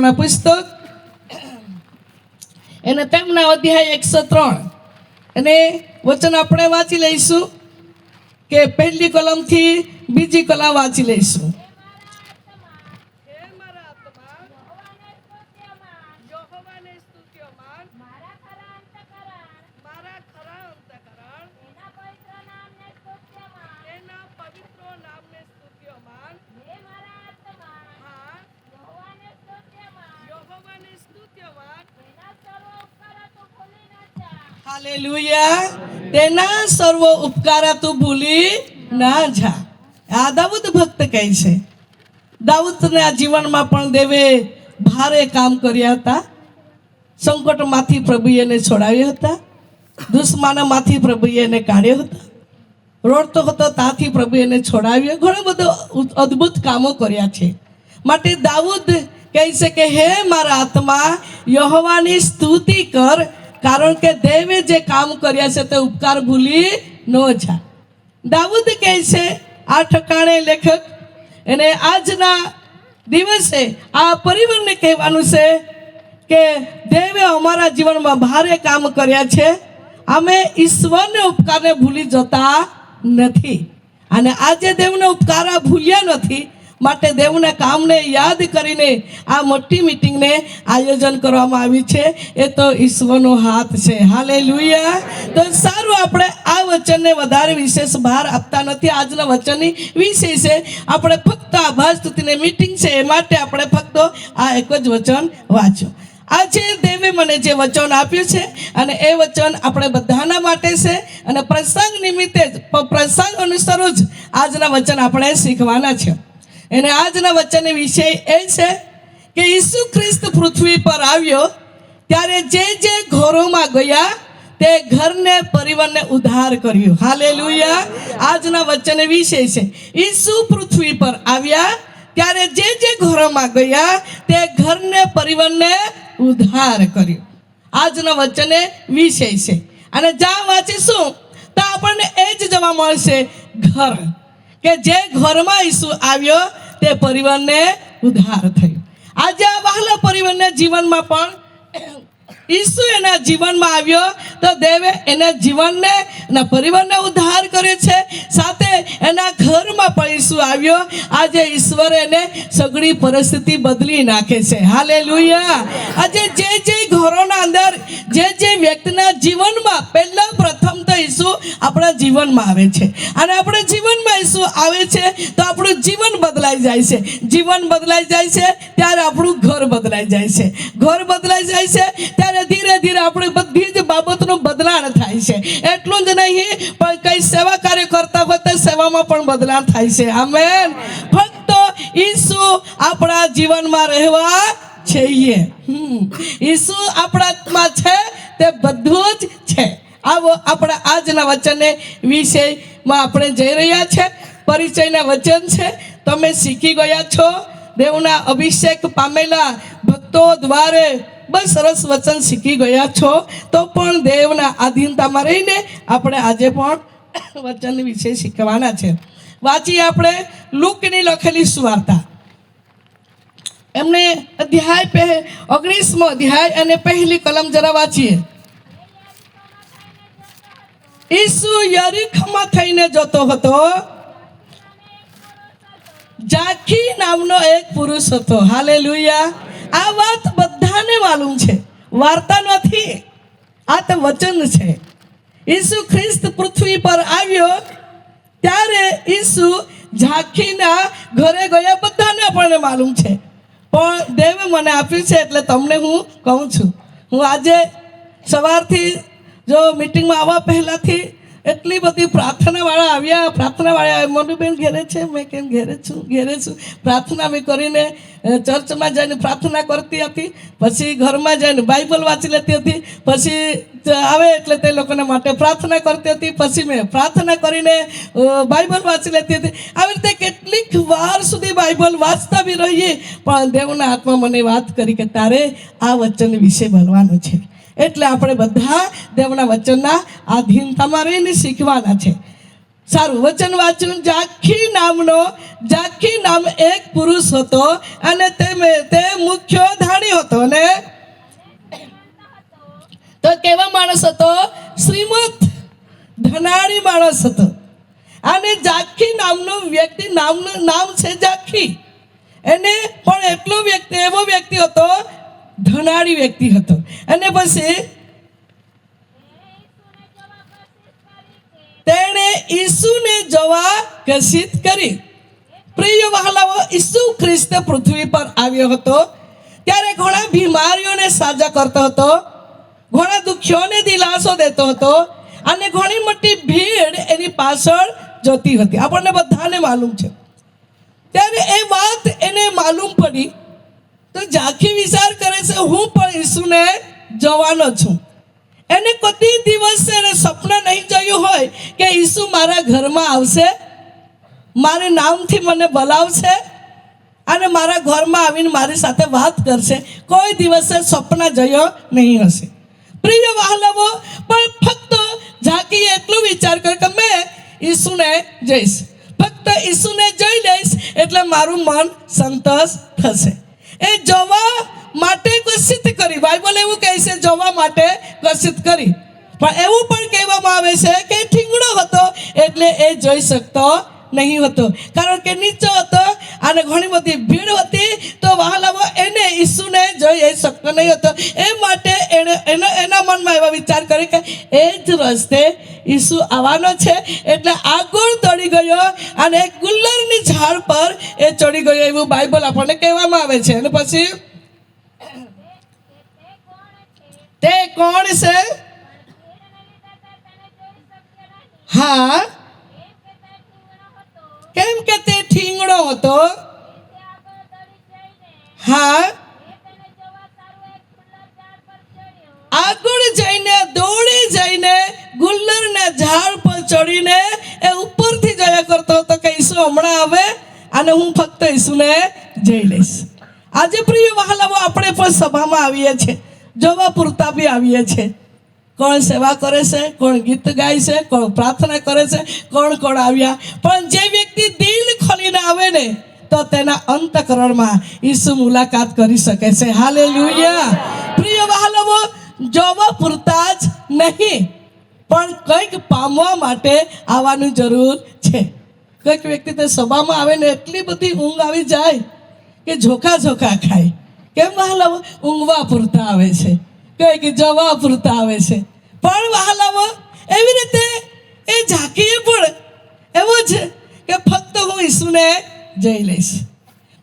રાજાઓના પુસ્તક એને તેમના અધ્યાય 103 અને વચન આપણે વાંચી લઈશું કે પહેલી કલમથી બીજી કલમ વાંચી લઈશું. હાલેલુયા. તેના સર્વ ઉપકારા તું ભૂલી ના જા. આ દાઉદ ભક્ત કહે છે. દાઉદના જીવનમાં પણ દેવે ભારે કામ કર્યા હતા. સંકટમાંથી પ્રભુએ એને છોડાવ્યા હતા. દુશ્મનોમાંથી પ્રભુએ એને કાઢ્યો હતા. રોડતો હતો ત્યાંથી પ્રભુએ એને છોડાવ્યો. ઘણા બધા અદ્ભુત કામો કર્યા છે. માટે દાઉદ કહે છે કે હે મારા આત્મા યહોવાની સ્તુતિ કર, કારણ કે દેવે જે કામ કર્યા છે તે ઉપકાર ભૂલી ન જા. દાઉદ કહે છે આ ઠકાણે લેખક એને આજના દિવસે આ પરિવારને કહેવાનું છે કે દેવે અમારા જીવનમાં ભારે કામ કર્યા છે. અમે ઈશ્વરને ઉપકારને ભૂલી જતા નથી અને આજે દેવને ઉપકાર ભૂલ્યા નથી. માટે દેવના કામને યાદ કરીને આ મોટી મીટિંગને આયોજન કરવામાં આવી છે. એ તો ઈશ્વરનો હાથ છે. હાલેલુયા. તો સારું, આપણે આ વચનને વધારે વિશેષ ભાર આપતા નથી. આજના વચનની વિષય છે આપણે ફક્ત આભાર સ્તુતિની મીટિંગ છે, એ માટે આપણે ફક્ત આ એક જ વચન વાંચો. આજે દેવે મને જે વચન આપ્યું છે અને એ વચન આપણે બધાના માટે છે અને પ્રસંગ નિમિત્તે જ પ્રસંગ અનુસાર જ આજના વચન આપણે શીખવાના છે. અને આજના વચનનો વિષય એ છે કે ઈસુ ખ્રિસ્ત પૃથ્વી પર આવ્યો ત્યારે જે જે ઘરોમાં ગયા તે ઘરને પરિવારને ઉદ્ધાર કર્યો. હાલેલુયા. આજના વચનનો વિષય છે ઈસુ પૃથ્વી પર આવ્યા ત્યારે જે જે ઘરોમાં ગયા તે ઘરને પરિવારને ઉદ્ધાર કર્યો. આજના વચને વિષય છે અને જ્યાં વાંચીશું તો આપણને એ જ જવા મળશે ઘર, કે જે ઘરમાં ઈસુ આવ્યો તે પરિવારને ઉદ્ધાર થયો. આજે આ વહાલા પરિવારના જીવનમાં પણ ઈસુ એના જીવનમાં આવ્યો તો દેવે એના જીવનને એના પરિવારને ઉદ્ધાર કર્યો છે. સાથે એના ઘરમાં પણ ઈસુ આવ્યો. આજે ઈશ્વર એને સગળી પરિસ્થિતિ બદલી નાખે છે. હાલેલુયા. આજે જે જે ઘરોના અંદર જે વ્યક્તિના જીવનમાં પહેલા પ્રથમ તો ઈસુ આપણા જીવનમાં આવે છે અને આપણા જીવનમાં ઈસુ આવે છે તો આપણું જીવન બદલાઈ જાય છે. જીવન બદલાઈ જાય છે ત્યારે આપણું ઘર બદલાઈ જાય છે. ઘર બદલાઈ જાય છે ત્યારે ધીરે ધીરે આપણી બધી જ બાબતનું બદલાણ થાય છે. એટલું જ નહીં પણ કઈ સેવા કાર્ય કરતા હોય તો સેવામાં પણ બદલાણ થાય છે. આમેન. ફક્ત ઈસુ આપણા જીવનમાં રહેવા છીએ. ઈસુ આપણામાં છે તે બધું જ છે. આવો આપણા આજના વચનને વિષયમાં આપણે જઈ રહ્યા છે. પરિચયના વચન છે. તમે શીખી ગયા છો દેવના અભિષેક પામેલા ભક્તો દ્વારે બસ સરસ વચન શીખી ગયા છો. તો પણ દેવના આધીનતામાં રહીને આપણે આજે પણ વચન વિશે શીખવાના છે. વાંચીએ આપણે લૂકની લખેલી સુવાર્તા, એમને અધ્યાય 19મો અધ્યાય અને પહેલી કલમ જરા વાંચીએ. ઈસુ યરીખોમાં થઈને જતો હતો. જાખી નામનો એક પુરુષ હતો. હાલેલુયા. આ વાત બધાને માલુમ છે, વાર્તા નથી, આ તો વચન છે. ઈસુ ખ્રિસ્ત પૃથ્વી પર આવ્યો ત્યારે ઈસુ ઝાંખીના ઘરે ગયા, બધાને આપણને માલુમ છે. પણ દેવે મને આપ્યું છે એટલે તમને હું કહું છું. હું આજે સવારથી જો મીટિંગમાં આવવા પહેલાંથી એટલી બધી પ્રાર્થનાવાળા આવ્યા. પ્રાર્થનાવાળા મનુબેન ઘેરે છે, મેં કેમ ઘેરે છું. પ્રાર્થના મેં કરીને ચર્ચમાં જઈને પ્રાર્થના કરતી હતી, પછી ઘરમાં જઈને બાઇબલ વાંચી લેતી હતી, પછી આવે એટલે તે લોકોને માટે પ્રાર્થના કરતી હતી, પછી મેં પ્રાર્થના કરીને બાઇબલ વાંચી લેતી હતી. આવી રીતે કેટલીક વાર સુધી બાઇબલ વાંચતા બી રહીએ. પણ દેવના આત્મા મને વાત કરી કે તારે આ વચન વિશે બોલવાનું છે. એટલે આપણે બધા દેવના વચનના આધીનતામાં રહીને શીખવાના છે. સારું, વચન વાંચ્યું. જાખી નામ એક પુરુષ હતો અને તે મુખ્ય ધાડી ધનાળી માણસ હતો. અને જાખી નામનો વ્યક્તિ, નામ છે જાખી. એને પણ એવો વ્યક્તિ હતો, ધનાળી વ્યક્તિ હતો. અને પછી તેણે ઈસુને જોવા કશિત કરી. પ્રિય વહાલાઓ, ઈસુ ખ્રિસ્ત પૃથ્વી પર આવ્યો હતો ત્યારે ઘણા બીમારીઓને સાજા કરતો હતો, ઘણા દુઃખીઓને દિલાસો દેતો હતો અને ઘણી મોટી ભીડ એની પાછળ જોતી હતી. આપણને બધાને માલુમ છે. ત્યારે એ વાત એને માલુમ પડી તો જાખી વિચાર કરે છે, હું પણ ઈસુને જોવાનો છું. એને કોઈ દિવસ એને સપન નહીં જોયું હોય કે ઈસુ મારા ઘરમાં આવશે, મારે નામથી મને બોલાવશે અને મારા ઘરમાં આવીને મારી સાથે વાત કરશે. કોઈ દિવસે સપના જોયો નહીં હશે. પ્રિય વહાલાઓ, પણ ફક્ત ઝાંકીએ એટલું વિચાર કર્યો કે મેં ઈસુને જઈશ, ફક્ત ઈસુને જોઈ લઈશ એટલે મારું મન સંતોષ થશે. એ જોવા માટે કશિત કરી. બાઇબલ એવું કહે છે, જોવા માટે કશિત કરી. પણ એવું પણ કહેવામાં આવે છે કે ઠીંગણો હતો એટલે એ જોઈ શકતો નહીં હતો, કારણ કે નીચો હતો અને ઘણી બધી ભીડ હતી. તો વહાલાઓ, એને ઈસુને જોઈ શકતો નહીં હતો. એ માટે એના મનમાં એવા વિચાર કર્યો કે એ જ રસ્તે ઈસુ આવવાનો છે. એટલે આગળ દોડી ગયો અને એક ગુલ્લરની ઝાડ પર એ ચડી ગયો, એવું બાઇબલ આપણને કહેવામાં આવે છે. અને પછી તે કોણ છે? હા, કેમ કે તે ઠીંગણો હતો. હા, આગળ જઈને દોડી જઈને ગુલ્લરના ઝાડ પર ચડીને એ ઉપરથી જોયા કરતો હતો કે ઈસુ હમણાં આવે અને હું ફક્ત ઈસુને જોઈ લઈશ. આજે પ્રિય વહાલાઓ, આપણે પણ સભામાં આવીએ છીએ, જોવા પૂરતા બી આવીએ છીએ. કોણ સેવા કરે છે, કોણ ગીત ગાય છે, કોણ પ્રાર્થના કરે છે, કોણ આવ્યા. પણ જે વ્યક્તિ દિલ ખોલીને આવે ને તો તેના અંતકરણમાં ઈસુ મુલાકાત કરી શકે છે. હાલેલુયા. પ્રિય વહાલાઓ, જોવા પૂરતા જ નહીં પણ કંઈક પામવા માટે આવવાની જરૂર છે. કંઈક વ્યક્તિ તે સભામાં આવે ને એટલી બધી ઊંઘ આવી જાય કે ઝોકા ખાય. કેમ વહાલાઓ? ઊંઘવા પૂરતા આવે છે, કંઈક જોવા પૂરતા આવે છે. પણ વહાલાઓ, એવી રીતે એ ઝાંકીએ પણ એવો છે કે ફક્ત હું ઈસુને જોઈ લઈશ.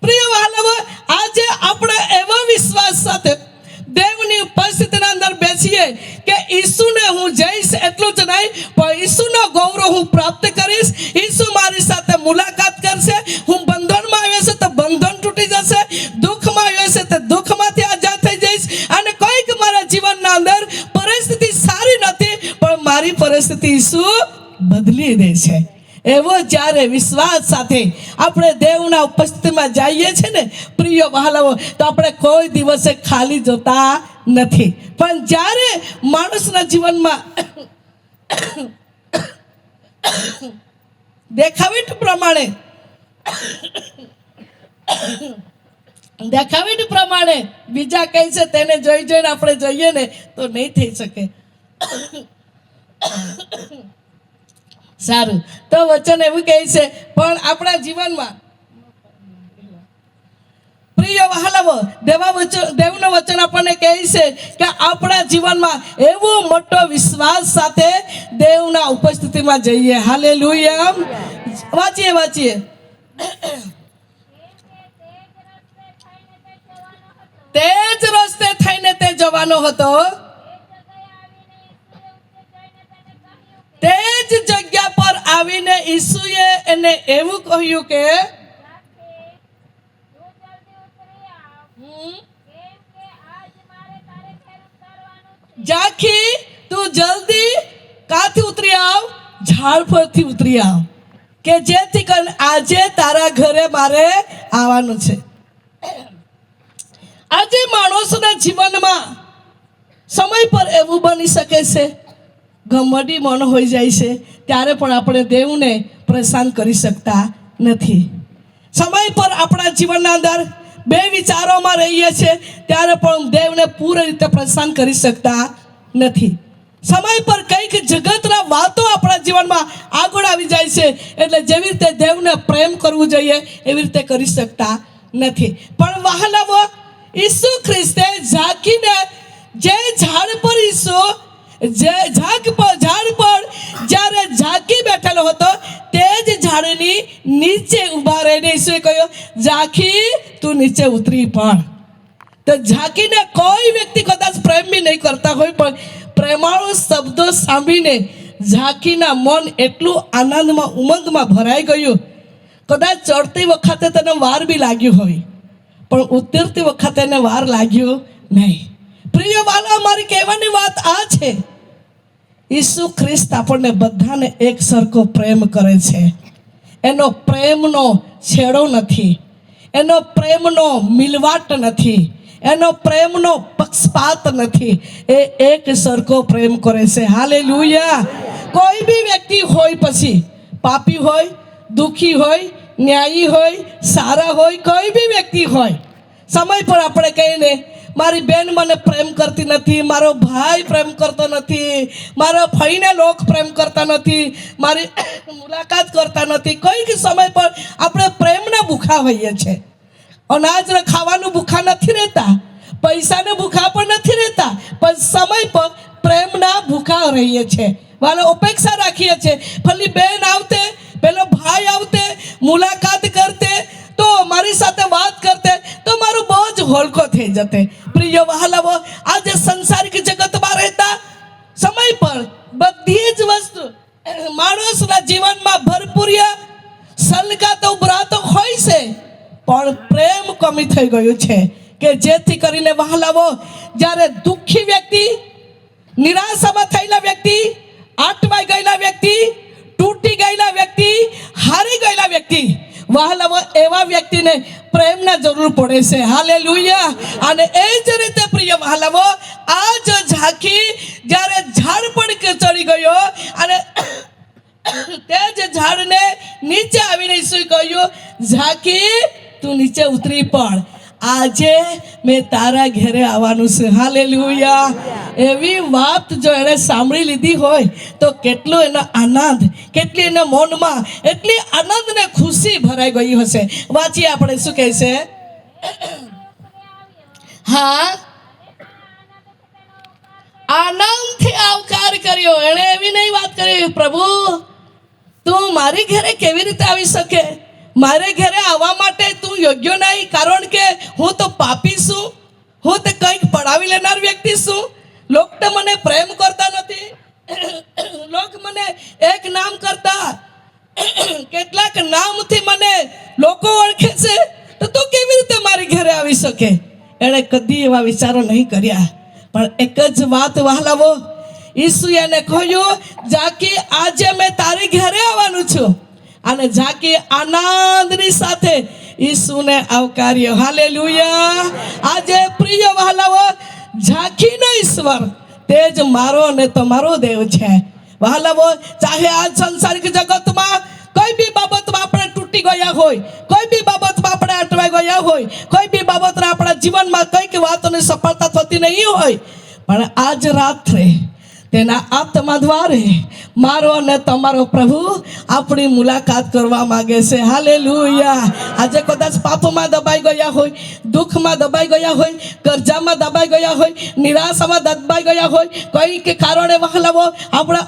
પ્રિય વહાલાઓ, આજે આપણે એવા વિશ્વાસ સાથે દેવની ઉપસ્થિતિના અંદર બેસીએ કે ઈસુને હું જઈશ એટલું જ નહીં, પણ ઈસુનો ગૌરવ હું પ્રાપ્ત કરીશ. ઈસુ મારી સાથે મુલાકાત કરશે. હું બંધનમાં આવ્યો છે તો બંધન તૂટી જશે, દુઃખમાં આવ્યો છે તો દુઃખમાંથી આઝાદ થઈ જઈશ. અને કોઈક મારા જીવનના અંદર પરિસ્થિતિ સારી નથી પણ મારી પરિસ્થિતિ ઈસુ બદલી દે છે. એવો જ્યારે વિશ્વાસ સાથે આપણે દેવના ઉપસ્થિતિમાં જઈએ છીએ ને પ્રિય વહાલાઓ, તો આપણે કોઈ દિવસે ખાલી જતા નથી. પણ જ્યારે માણસના જીવનમાં દેખાવટ પ્રમાણે બીજા કહે છે તેને જોઈને આપણે જઈએ ને તો નહીં થઈ શકે. સારું, તો વચન એવું કહે છે, પણ આપણા જીવનમાં પ્રિય વહાલાઓ, દેવનું વચન આપણને કહે છે કે આપણા જીવનમાં એવો મોટો વિશ્વાસ સાથે દેવના ઉપસ્થિતિમાં જઈએ. હાલેલુયા. વાંચીએ. તે જ રસ્તે થઈને તે જવાનો હતો. તે જ જગ્યા પર આવીને ઈસુએ એને એવું કહ્યું કે ઝાંખી, તું જલ્દી કાથી ઉતરી આવ? ઝાડ પરથી ઉતરી આવ, કે જેથી કરીને આજે તારા ઘરે મારે આવવાનું છે. આજે માણસના જીવનમાં સમય પર એવું બની શકે છે, ગમડી મન હોઈ જાય છે ત્યારે પણ આપણે દેવને પ્રસન્ન કરી શકતા નથી. સમય પર આપણા જીવનના અંદર બે વિચારોમાં રહીએ છીએ ત્યારે પણ દેવને પૂરી રીતે પ્રસન્ન કરી શકતા નથી. સમય પર કંઈક જગતના વાતો આપણા જીવનમાં આગળ આવી જાય છે, એટલે જેવી રીતે દેવને પ્રેમ કરવું જોઈએ એવી રીતે કરી શકતા નથી. પણ વહાલાઓ, ઈસુ ખ્રિસ્તે ઝાંકીને જે ઝાડ પર ઝાડ પર જ્યારે ઝાંકી બેઠેલો હતો તે જ ઝાડની નીચે ઊભા રહીને ઈસુએ કહ્યું, ઝાંખી તું નીચે ઉતરી પડ. તો ઝાંકીને કોઈ વ્યક્તિ કદાચ પ્રેમ બી નહીં કરતા હોય, પણ પ્રેમાળુ શબ્દો સાંભળીને ઝાંકીના મન એટલું આનંદમાં ઉમંગમાં ભરાઈ ગયું. કદાચ ચડતી વખતે તેને વાર બી લાગ્યું હોય, પણ ઉતરતી વખતે એને વાર લાગ્યો નહીં. પ્રિય વાલા, મારી કહેવાની વાત આ છે, ઈસુ ખ્રિસ્ત આપણને બધાને એક સરખો પ્રેમ કરે છે. એનો પ્રેમનો છેડો નથી, એનો પ્રેમનો મિલવાટ નથી, એનો પ્રેમનો પક્ષપાત નથી. એ એક સરખો પ્રેમ કરે છે. હાલેલુયા. કોઈ બી વ્યક્તિ હોય, પછી પાપી હોય, દુઃખી હોય, ન્યાયી હોય, સારા હોય, કોઈ બી વ્યક્તિ હોય, સમય પર આપણે કહીને મારી બેન મને પ્રેમ કરતી નથી, મારો ભાઈ પ્રેમ કરતો નથી, મારા ભાઈને લોક પ્રેમ કરતા નથી, મારી મુલાકાત કરતા નથી. કોઈક સમય પર આપણે પ્રેમના ભૂખા હોઈએ છીએ. અનાજને ખાવાનું ભૂખા નથી રહેતા, પૈસાને ભૂખા પણ નથી રહેતા, પણ સમય પર પ્રેમના ભૂખા રહીએ છીએ. વાલો, અપેક્ષા રાખીએ છીએ ભલી બેન આવતે, પેલો ભાઈ આવતે, મુલાકાત કરતે, તો મારી સાથે વાત કરતે તો મારું બોજ હલકો થઈ જતે. પ્રિય વહાલાઓ, આજે સંસારિક જગતમાં રહેતા સમય પર બધી જ વસ્તુ માણસના જીવનમાં ભરપૂર સલગાતો ઉભરાતો હોય છે, પણ પ્રેમ કમી થઈ ગયું છે. કે જેથી કરીને વહાલાઓ, જ્યારે દુઃખી વ્યક્તિ, નિરાશામાં થયેલા વ્યક્તિ, આટવાઈ ગયેલા વ્યક્તિ, તૂટી ગયેલા વ્યક્તિ, હારી ગયેલા વ્યક્તિ, વહાલાઓ, એવા વ્યક્તિને પ્રેમના જરૂર પડે છે. હાલેલુયા. અને એ જ રીતે પ્રિય વહાલાઓ, આ જ ઝાંખી જ્યારે ઝાડ પર ચડી ગયો અને તે જ ઝાડને નીચે આવીને ઈસુએ કહ્યું, ઝાંખી તું નીચે ઉતરી પડ, આજે મેં તારા ઘેરે આવવાનું છે. હાલેલુયા. એવી વાત જો એણે સાંભળી લીધી હોય તો કેટલો એનો આનંદ, કેટલી એના મનમાં એટલી આનંદ ને ખુશી ભરાઈ ગઈ હશે. વાંચીએ આપણે શું કહે છે. હા, આનંદથી આવકાર કર્યો. એણે એવી નહીં વાત કરી, પ્રભુ તું મારી ઘરે કેવી રીતે આવી શકે, મારે ઘરે આવવા માટે તું યોગ્ય નહીં, કારણ કે હું તો પાપી છું, હું તો કંઈક પડાવી લેનાર વ્યક્તિ છું, લોક તો મને પ્રેમ કરતા નથી, લોક મને એક નામ કરતા કેટલાક નામથી મને લોકો ઓળખે છે, તો તું કેવી રીતે મારી ઘરે આવી શકે. એણે કદી એવા વિચારો નહીં કર્યા, પણ એક જ વાત વહાલાવો, ઈસુએ એને કહ્યું, ઝાંકી આજે મેં તારી ઘરે આવવાનું છું. અને ઝાંકી આનંદની સાથે ઈસુને આવકાર્યો. હાલેલુયા. આજે પ્રિય વહાલાઓ, ઝાંખીનો ઈશ્વર તે જ મારો અને તમારો દેવ છે. વહાલાઓ, ચાહે આ સંસારિક જગતમાં કોઈ બી બાબતમાં આપણે તૂટી ગયા હોય, કોઈ બી બાબતમાં આપણે અટવાઈ ગયા હોય, કોઈ બી બાબતમાં આપણા જીવનમાં કંઈક વાતોની સફળતા થતી નહીં હોય, પણ આજ રાત્રે તેના આત્મા દ્વારે મારો અને તમારો પ્રભુ આપણી મુલાકાત કરવા માંગે છે. હાલેલુયા. આજે કદાચ પાપમાં દબાઈ ગયા હોય, દુઃખમાં દબાઈ ગયા હોય, કરજામાં દબાઈ ગયા હોય, નિરાશામાં દબાઈ ગયા હોય, કંઈક કારણે વહાલાવો આપણા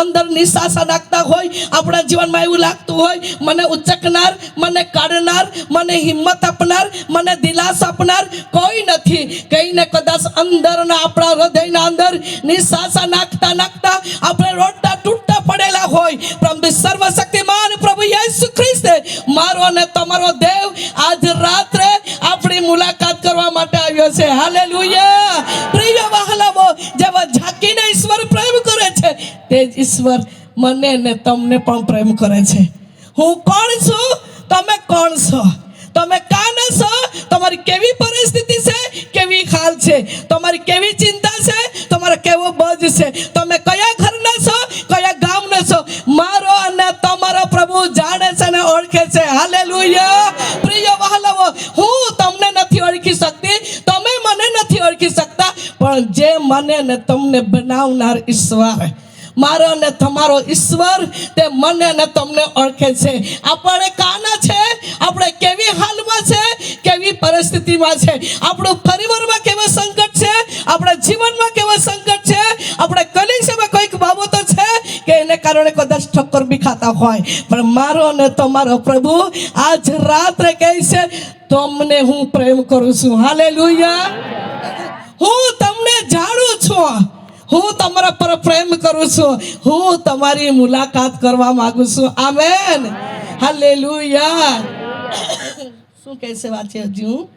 અંદર નિશાસા નાખતા હોય, આપણા જીવનમાં એવું લાગતું હોય, મને ઉચકનાર, મને કાઢનાર, મને હિંમત આપનાર, મને દિલાસા આપનાર કોઈ નથી. કહીને કદાચ અંદરના આપણા હૃદયના અંદર નિશાસા નાખતા આપણે રોડતા તૂટતા પડેલા હોય, પરંતુ સર્વશક્તિમાન પ્રભુ યેસુ ખ્રિસ્ત મારો અને તમારો દેવ આજ રાત્રે આપણી મુલાકાત કરવા માટે આવ્યો છે. હાલેલુયા. પ્રિય વહાલાઓ, જેવા ઝાંકીને ઈશ્વર પ્રેમ કરે છે, તે જ ઈશ્વર મને ને તમને પણ પ્રેમ કરે છે. હું કોણ છું, તમે કોણ છો, તમે કાના છો, તમારી કેવી પરિસ્થિતિ છે, કેવી હાલ છે, તમારી કેવી ચિંતા છે, તમારો કેવો બોજ છે, તમે કયા ઘરના છો, કયા ગામના છો, મારો અને તમારો પ્રભુ જાણે છે અને ઓળખે છે. હાલેલુયા. પ્રિય વહાલાઓ, હું તમને નથી ઓળખી શકતી, તમે મને નથી ઓળખી શકતા, પણ જે મને ને તમને બનાવનાર ઈશ્વર, મારો ને તમારો ઈશ્વર, તે મને ને તમને ઓળખે છે. આપણે કાના છે, આપણે કેવી હાલમાં છે, કેવી પરિસ્થિતિમાં છે, આપણું પરિવારમાં કેવા સંકટ છે, આપણા જીવનમાં કેવા સંકટ છે, આપણે કલીસિયામાં કોઈક બાબતો છે કે એને કારણે કદાચ ઠક્કર બી ખાતા હોય, પણ મારો ને તમારો પ્રભુ આજ રાત્રે કહે છે, તમને હું પ્રેમ કરું છું. હાલેલુયા. હું તમને જાણું છું, હું તમારા પર પ્રેમ કરું છું, હું તમારી મુલાકાત કરવા માંગુ છું. આમેન. હાલેલુયા. શું કહે છે વાંચે હજુ?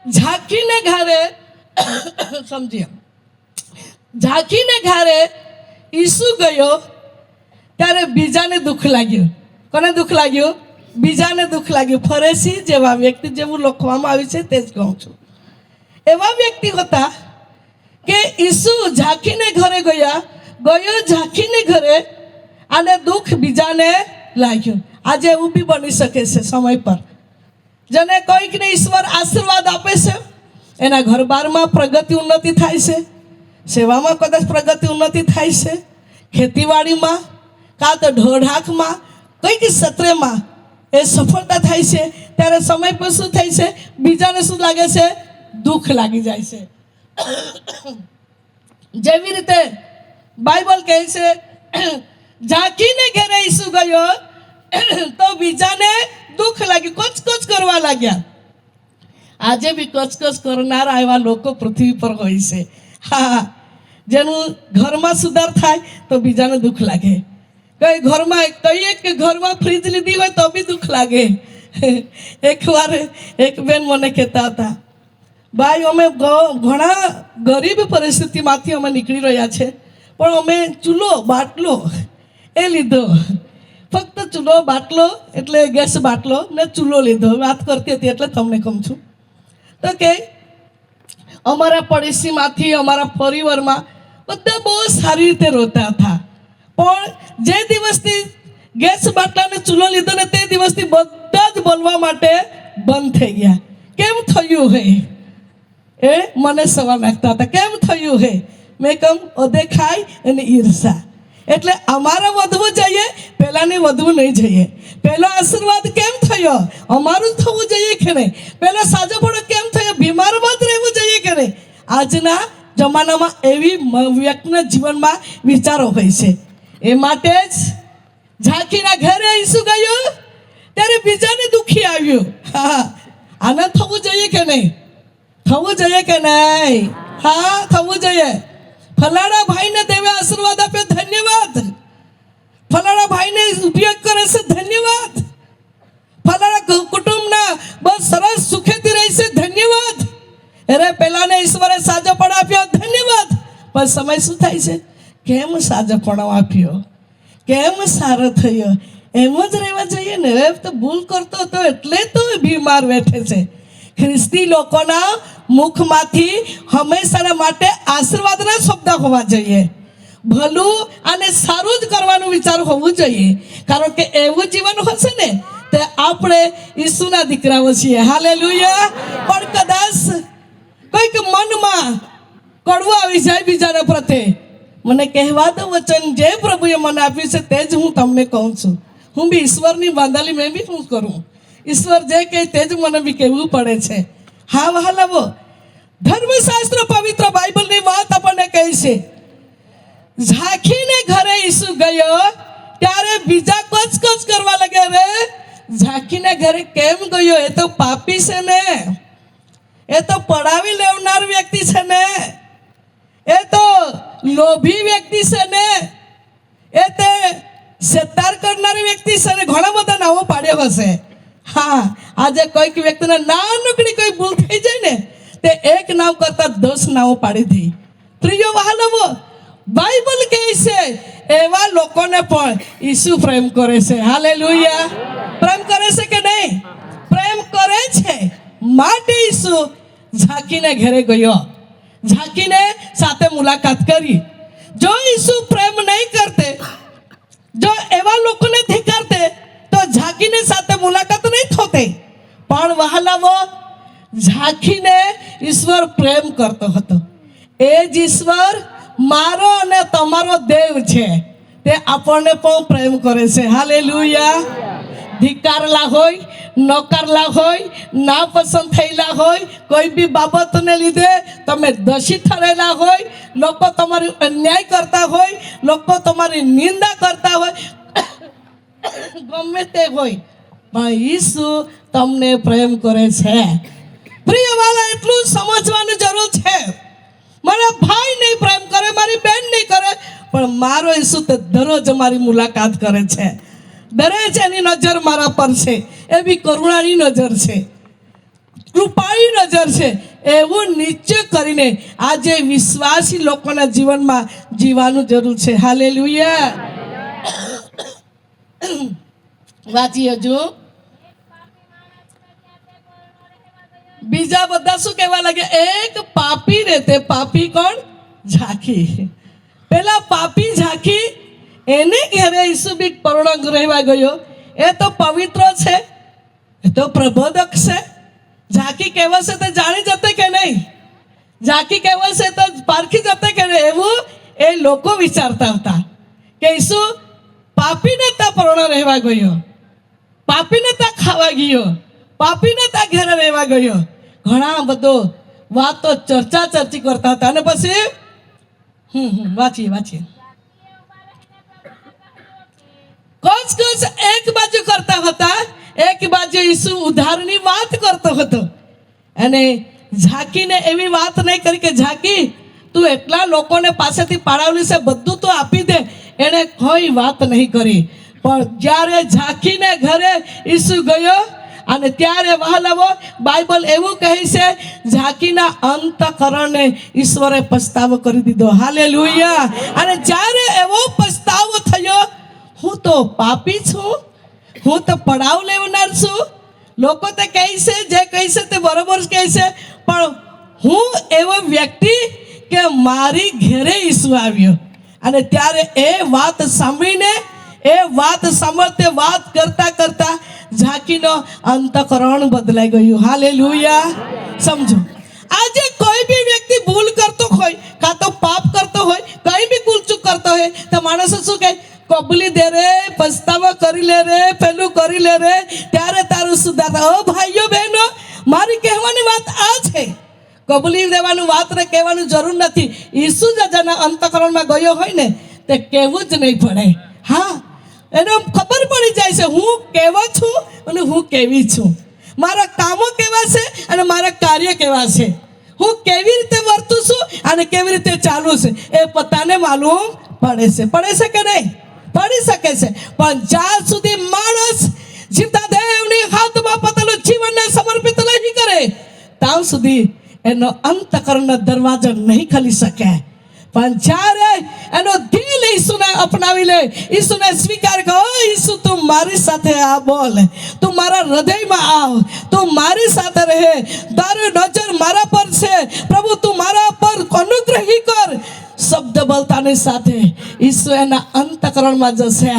ઝાંખીને ઘરે સમજીએ, ઝાંખીને ઘરે ઈસુ ગયો ત્યારે બીજાને દુઃખ લાગ્યું. કોને દુઃખ લાગ્યું? બીજાને દુઃખ લાગ્યું. ફરેસી જેવા વ્યક્તિ, જેવું લખવામાં આવ્યું છે તે જ કહું છું. એવા વ્યક્તિ હતા કે ઈસુ ઝાંખીને ઘરે ગયો ઝાંખીને ઘરે, અને દુઃખ બીજાને લાગ્યું. આજે એવું બી બની શકે છે સમય પર, જેને કોઈકને ઈશ્વર આશીર્વાદ આપે છે, એના ઘરબારમાં પ્રગતિ ઉન્નતિ થાય છે, સેવામાં કદાચ પ્રગતિ ઉન્નતિ થાય છે, ખેતીવાડીમાં કાં તો ઢોઢાકમાં કંઈક ક્ષેત્રમાં એ સફળતા થાય છે, ત્યારે સમય પર શું થાય છે? બીજાને શું લાગે છે? દુઃખ લાગી જાય છે. જેવી રીતે બાઇબલ કહે છે, ઝાંખીને ઘરે ઈસુ ગયો તો બીજાને દુઃખ લાગ્યું, કચકચ કરવા લાગ્યા. આજે બી કચકચ કરનારા એવા લોકો પૃથ્વી પર હોય છે. હા, જેનું ઘરમાં સુધાર થાય તો બીજાને દુઃખ લાગે. કઈ ઘરમાં કહીએ કે ઘરમાં ફ્રીજ લીધી હોય તો બી દુઃખ લાગે. એકવાર એક બેન મને કહેતા હતા, ભાઈ અમે ઘણા ગરીબ પરિસ્થિતિમાંથી અમે નીકળી રહ્યા છે, પણ અમે ચૂલો બાટલો એ લીધો. ફક્ત ચૂલો બાટલો એટલે ગેસ બાટલો ને ચૂલો લીધો. વાત કરતી હતી એટલે તમને કહું છું. તો કે અમારા પડોશીમાંથી, અમારા પરિવારમાં બધા બહુ સારી રીતે રોતા હતા, પણ જે દિવસથી ગેસ બાટલાને ચૂલો લીધો ને તે દિવસથી બધા જ બોલવા માટે બંધ થઈ ગયા. કેમ થયું હે? એ મને સવાલ નાખતા હતા, કેમ થયું હે? મેં કહું, અદેખાઈ અને ઈર્ષા. એટલે અમારે વધવું જોઈએ, પેલાને વધવું નહીં જોઈએ. પેલો આશીર્વાદ કેમ થયો? અમારું થવું જોઈએ કે નહીં? પેલો સાજો પડો કેમ થયો? બીમારમાં જ રહેવું જોઈએ કે નહીં? આજના જમાનામાં એવી વ્યક્તિના જીવનમાં વિચારો હોય છે. એ માટે જ ઝાંખીના ઘરે ઈસુ ગયો ત્યારે બીજાને દુઃખી આવ્યું. હા, આના થવું જોઈએ કે નહીં? થવું જોઈએ કે નહીં? હા, થવું જોઈએ. ફલાણા ભાઈને દેવે આશીર્વાદ આપ્યો, ધન્યવાદ. ફલાણા ભાઈને ઉપયોગ કરે છે, ધન્યવાદ. ફલાણા કુટુંબના બસ સરસ સુખેથી રહેશે, ધન્યવાદ. અરે પેલાને ઈશ્વરે સાજોપણો આપ્યો, ધન્યવાદ. પણ સમય શું થાય છે? કેમ સાજોપણો આપ્યો? કેમ સારો થયો? એમ જ રહેવા જોઈએ ને. તો ભૂલ કરતો હતો એટલે તો બીમાર બેઠે છે. ખ્રિસ્તી લોકોના મુખમાંથી હંમેશા માટે આશીર્વાદના શબ્દ હોવા જોઈએ. ભલું અને સારું જ કરવાનું વિચાર હોવું જોઈએ, કારણ કે એવું જીવન હશે ને તે આપણે ઈસુના દીકરાઓ છીએ. હાલેલુયા. પણ કદાચ કોઈક મનમાં કડવું આવી જાય બીજાના પ્રત્યે, મને કહેવા દો વચન જે પ્રભુએ મને આપ્યું છે તે જ હું તમને કહું છું. હું બી ઈશ્વરની બાંધાલી મેં બી શું કરું? ઈશ્વર જે કહે તે જ મને બી કહેવું પડે છે. હા વહાલાવો, ધર્મશાસ્ત્ર પવિત્ર બાઇબલની વાત આપણને કહે છે, ઝાંખીને ઘરે ઈસુ ગયો ત્યારે બીજા કચકચ કરવા લાગ્યા. રે ઝાંખીને ઘરે કેમ ગયો? એ તો પાપી છે ને, એ તો પડાવી લેવનાર વ્યક્તિ છે ને, એ તો લોભી વ્યક્તિ છે ને, એ તે સત્તાર કરનારી વ્યક્તિ છે ને. ઘણા બધા નામો પાડ્યા હશે. હા, આજે કોઈક વ્યક્તિને નાનકડી કોઈ ભૂલ થઈ જાય ને તે એક નામ કરતા 10 નામો પાડી દે. પ્રિય વહાલાવો, બાઇબલ કહે છે એવા લોકોને પણ ઈસુ પ્રેમ કરે છે. હાલેલુયા. પ્રેમ કરે છે કે નહીં? પ્રેમ કરે છે. માટે ઈસુ ઝાંખીને ઘરે ગયો, ઝાંખીને સાથે મુલાકાત કરી. જો ઈસુ પ્રેમ નહીં કરતે, જો એવા લોકોને ધિક્કારતે તો ઝાંખીને સાથે મુલાકાત નહીં થતે. પણ વહાલાવો, ઝાંખીને ઈશ્વર પ્રેમ કરતો હતો. એ જ ઈશ્વર મારો અને તમારો દેવ છે. તે આપણને પણ પ્રેમ કરે છે. હાલેલુયા. ધિક્કારેલા હોય, નકારેલા હોય, ના પસંદ થયેલા હોય, કોઈ બી બાબતને લીધે તમે દોષિત ઠરેલા હોય, લોકો તમારી અન્યાય કરતા હોય, લોકો તમારી નિંદા કરતા હોય, ગમે તે હોય, પણ ઈસુ તમને પ્રેમ કરે છે. પ્રિય વાલા, એટલું સમજવાની જરૂર છે. મારા ભાઈ નહીં પ્રેમ કરે, મારી બેન નહીં કરે, પણ મારો ઈસુ તો દરરોજ મારી મુલાકાત કરે છે. દરેક એની નજર મારા પર છે. એવી કરુણાની નજર છે, કૃપાની નજર છે. એવું નિશ્ચય કરીને આજે વિશ્વાસી લોકોના જીવનમાં જીવવાનું જરૂર છે. હાલેલુયા. વાંચી હજુ બીજા બધા શું કહેવા લાગ્યા? એક પાપી રે, તે પાપી કોણ? ઝાંખી. પેલા પાપી ઝાંખી, એને ઘેરે ઈસુ બી પરણંગ રહેવા ગયો. એ તો પવિત્ર છે, એ તો પ્રબોધક છે. ઝાંખી કહેવાશે તો જાણી જતે કે નહીં? ઝાંખી કહેવાશે તો પારખી જતે કે નહીં? એવું એ લોકો વિચારતા હતા કે ઈસુ પાપીને ત્યાં પરણા રહેવા ગયો, પાપીને ત્યાં ખાવા ગયો, પાપીને ત્યાં ઘેરે રહેવા ગયો. ઘણા બધો વાતો ચર્ચા ચર્ચી કરતા હતા. અને પછી વાંચીએ કોચ એક બાજુ કરતા હતા, એક બાજુ ઈસુ ઉધારની વાત કરતો હતો. અને ઝાંકીને એવી વાત નહીં કરી કે ઝાંકી, તું એટલા લોકોને પાસેથી પાડાવલી છે, બધું તું આપી દે. એણે કોઈ વાત નહીં કરી. પણ જ્યારે ઝાંકીને ઘરે ઈસુ ગયો, અને ત્યારે વહાલાવો બાઇબલ એવું કહે છે, ઝાંકીના અંતઃકરણને ઈશ્વરે પસ્તાવો કરી દીધો. હાલેલુયા. અને જ્યારે એવો પસ્તાવો થયો, હું તો પાપી છું, હું તો પડાવ લેવનાર છું, લોકો તે કહે છે, જે કહે છે તે બરોબર કહે છે, પણ હું એવો વ્યક્તિ કે મારી ઘેરે ઈસુ આવ્યો. અને ત્યારે એ વાત સાંભળીને, એ વાત સાંભળતે વાત કરતા કરતા ઝાંકીનો અંતઃકરણ બદલાઈ ગયું. હાલેલુયા. સમજો, આજે કોઈ બી વ્યક્તિ ભૂલ કરતો હોય, કાં તો પાપ કરતો હોય, કઈ બી ભૂલચૂક કરતો હોય, તો માણસો શું કહે? કબૂલી દે રે, પસ્તાવો કરી લે રે, પેલું કરી લે રે, ત્યારે તારું સુધાર. ઓ ભાઈઓ બહેનો, મારી કહેવાની વાત આ છે. કબૂલી દેવાનું વાત ને કહેવાનું જરૂર નથી. ઈસુ જેના અંતઃકરણમાં ગયો હોય ને, તે કહેવું જ નહીં પડે. હા, એને ખબર પડી જાય છે હું કેવો છું અને હું કેવી છું, મારા કામો કેવા છે અને મારા કાર્ય કેવા છે, હું કેવી રીતે વર્તું છું અને કેવી રીતે ચાલુ છે, એ પોતાને માલુમ પડે છે કે નહીં? પડી શકે છે. પણ જ્યાં સુધી માણસ જીવતા દેવની હાથમાં પોતાનું જીવનને સમર્પિત નહીં કરે, ત્યાં સુધી એનો અંતઃકરણનો દરવાજો નહીં ખુલી શકે. પણ જ્યારે એનો દિલ ઈસુને અપનાવી લે, ઈસુને સ્વીકાર કરો, ઈસુ તું મારી સાથે આ બોલ, તું મારા હૃદયમાં આવ, તું મારી સાથે રહે, તારી નજર મારા પર છે પ્રભુ, તું મારા પર અનુગ્રહી કર. શબ્દ બોલતાની સાથે ઈસુ એના અંતઃકરણમાં જશે.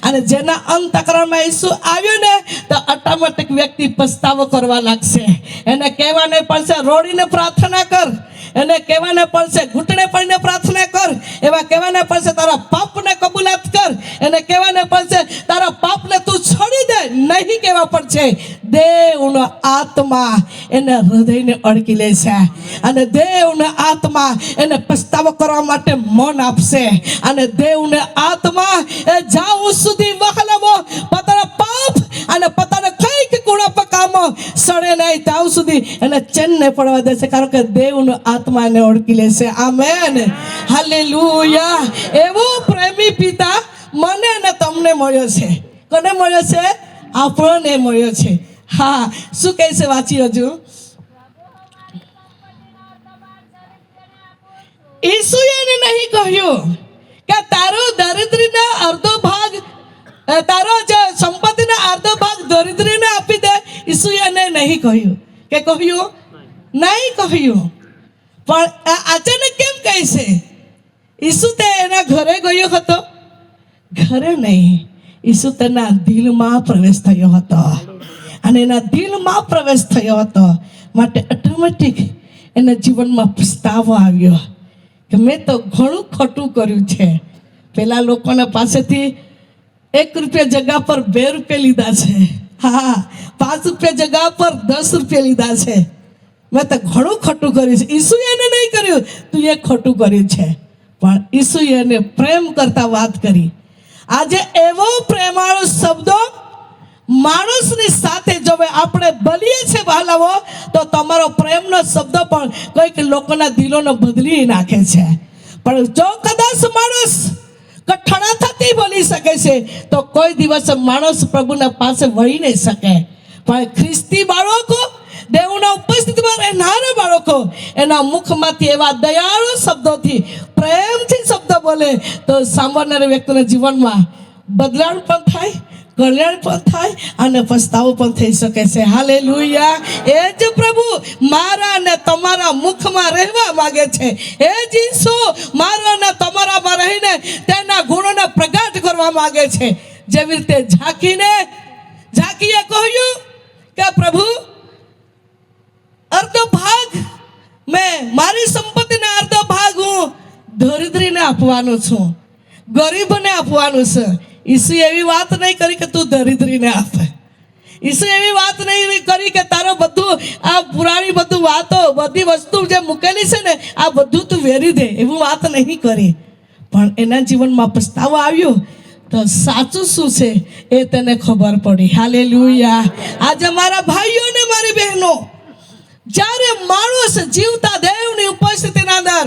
અને જેના અંતઃકરણમાં ઈસુ આવ્યો ને, તો ઓટોમેટિક વ્યક્તિ પસ્તાવો કરવા લાગશે. એને કહેવાને પડશે રોડીને પ્રાર્થના કર, એને કહેવાને પડશે ઘૂંટણે પડીને પ્રાર્થના કર, એવા કહેવાને પડશે તારા પાપને કબૂલાત કર, એને કહેવાને પડશે તારા પાપને તું છોડી દે. નહીં કહેવા પડશે, દેવનો આત્મા એને હૃદયને અડકી લે છે, અને દેવનો આત્મા એને પસ્તાવો કરવા માટે મન આપશે. અને દેવને આત્મા એ જ્યાં સુધી વહાલાવો પોતાના પાપ અને પોતાના કઈક ગુણપ કામો સડે નહીં, ત્યાં સુધી એને ચેન નહીં પડવા દેશે, કારણ કે દેવનો આત્મા એને ઓળખી લેશે. આમેન. હાલેલુયા. એવો પ્રેમી પિતા મને અને તમને મળ્યો છે. કોને મળ્યો છે? આપણને મળ્યો છે. હા, શું કહે છે? વાંચી હજુ. ઈસુએ એને નહીં કહ્યું કે તારો દરિદ્રીના અડધો ભાગ, તારો જે સંપત્તિના અડધો ભાગ દરિદ્રીને આપી દે. ઈસુએ એને નહીં કહ્યું. કે કહ્યું? નહીં કહ્યું. પણ અચાનક કેમ કહે છે? ઈસુ તે એના ઘરે ગયો હતો? ઘરે નહીં, ઈસુ તેના દિલમાં પ્રવેશ થયો હતો. અને એના દિલમાં પ્રવેશ થયો હતો માટે ઓટોમેટિક એના જીવનમાં પસ્તાવો આવ્યો કે મેં તો ઘણું ખોટું કર્યું છે. પેલા લોકોના પાસેથી 1 રૂપિયા જગ્યા પર 2 રૂપિયા લીધા છે. હા, 5 રૂપિયા જગ્યા પર 10 રૂપિયા લીધા છે. મેં તો ઘણું ખોટું કર્યું છે. ઈસુએ એને નહીં કર્યું, તું એ ખોટું કર્યું છે. પણ ઈસુએ એને પ્રેમ કરતા વાત કરી. આજે એવો પ્રેમાળો શબ્દો માણસની સાથે જો આપણે બોલીએ છીએ વહાલાઓ, તો તમારો પ્રેમનો શબ્દ પણ કોઈક લોકોના દિલોને બદલી નાખે છે. પણ જો કદાચ માણસ કઠણાથાથી બોલી શકે છે, તો કોઈ દિવસ માણસ પ્રભુના પાસે વળી નહીં શકે. પણ ખ્રિસ્તી બાળકો, દેવના ઉપસ્થિતિમાં રહેનારા બાળકો, એના મુખમાંથી એવા દયાળુ શબ્દોથી, પ્રેમથી શબ્દ બોલે તો સામાન્ય વ્યક્તિના જીવનમાં બદલાવ પણ થાય, કલ્યાણ પણ થાય અને પસ્તાવો પણ થઈ શકે છે. હાલેલુયા! એ જ પ્રભુ મારા અને તમારા મુખમાં રહેવા માંગે છે. એ જ ઈસુ મારા અને તમારામાં રહીને તેના ગુણોને પ્રગટ કરવા માંગે છે. જેવી રીતે ઝાંકીએ કહ્યું કે પ્રભુ, અર્ધો ભાગ મેં મારી સંપત્તિના અર્ધો ભાગ હું દરિદ્રીને આપવાનો છું, ગરીબને આપવાનું છે. ઈસુ એવી વાત નહીં કરી કે તું દરિદ્રીને આપે. ઈસુ એવી વાત નહીં કરી કે તારો બધું આ પુરાણી બધું વાતો, બધી વસ્તુ જે મૂકેલી છે ને, આ બધું તું વેરી દે, એવું વાત નહીં કરી. પણ એના જીવનમાં પસ્તાવો આવ્યો તો સાચું શું છે એ તેને ખબર પડી. હાલેલુયા! આજે મારા ભાઈઓ ને મારી બહેનો, જ્યારે માણસ જીવતા દેવની ઉપસ્થિતિના અંદર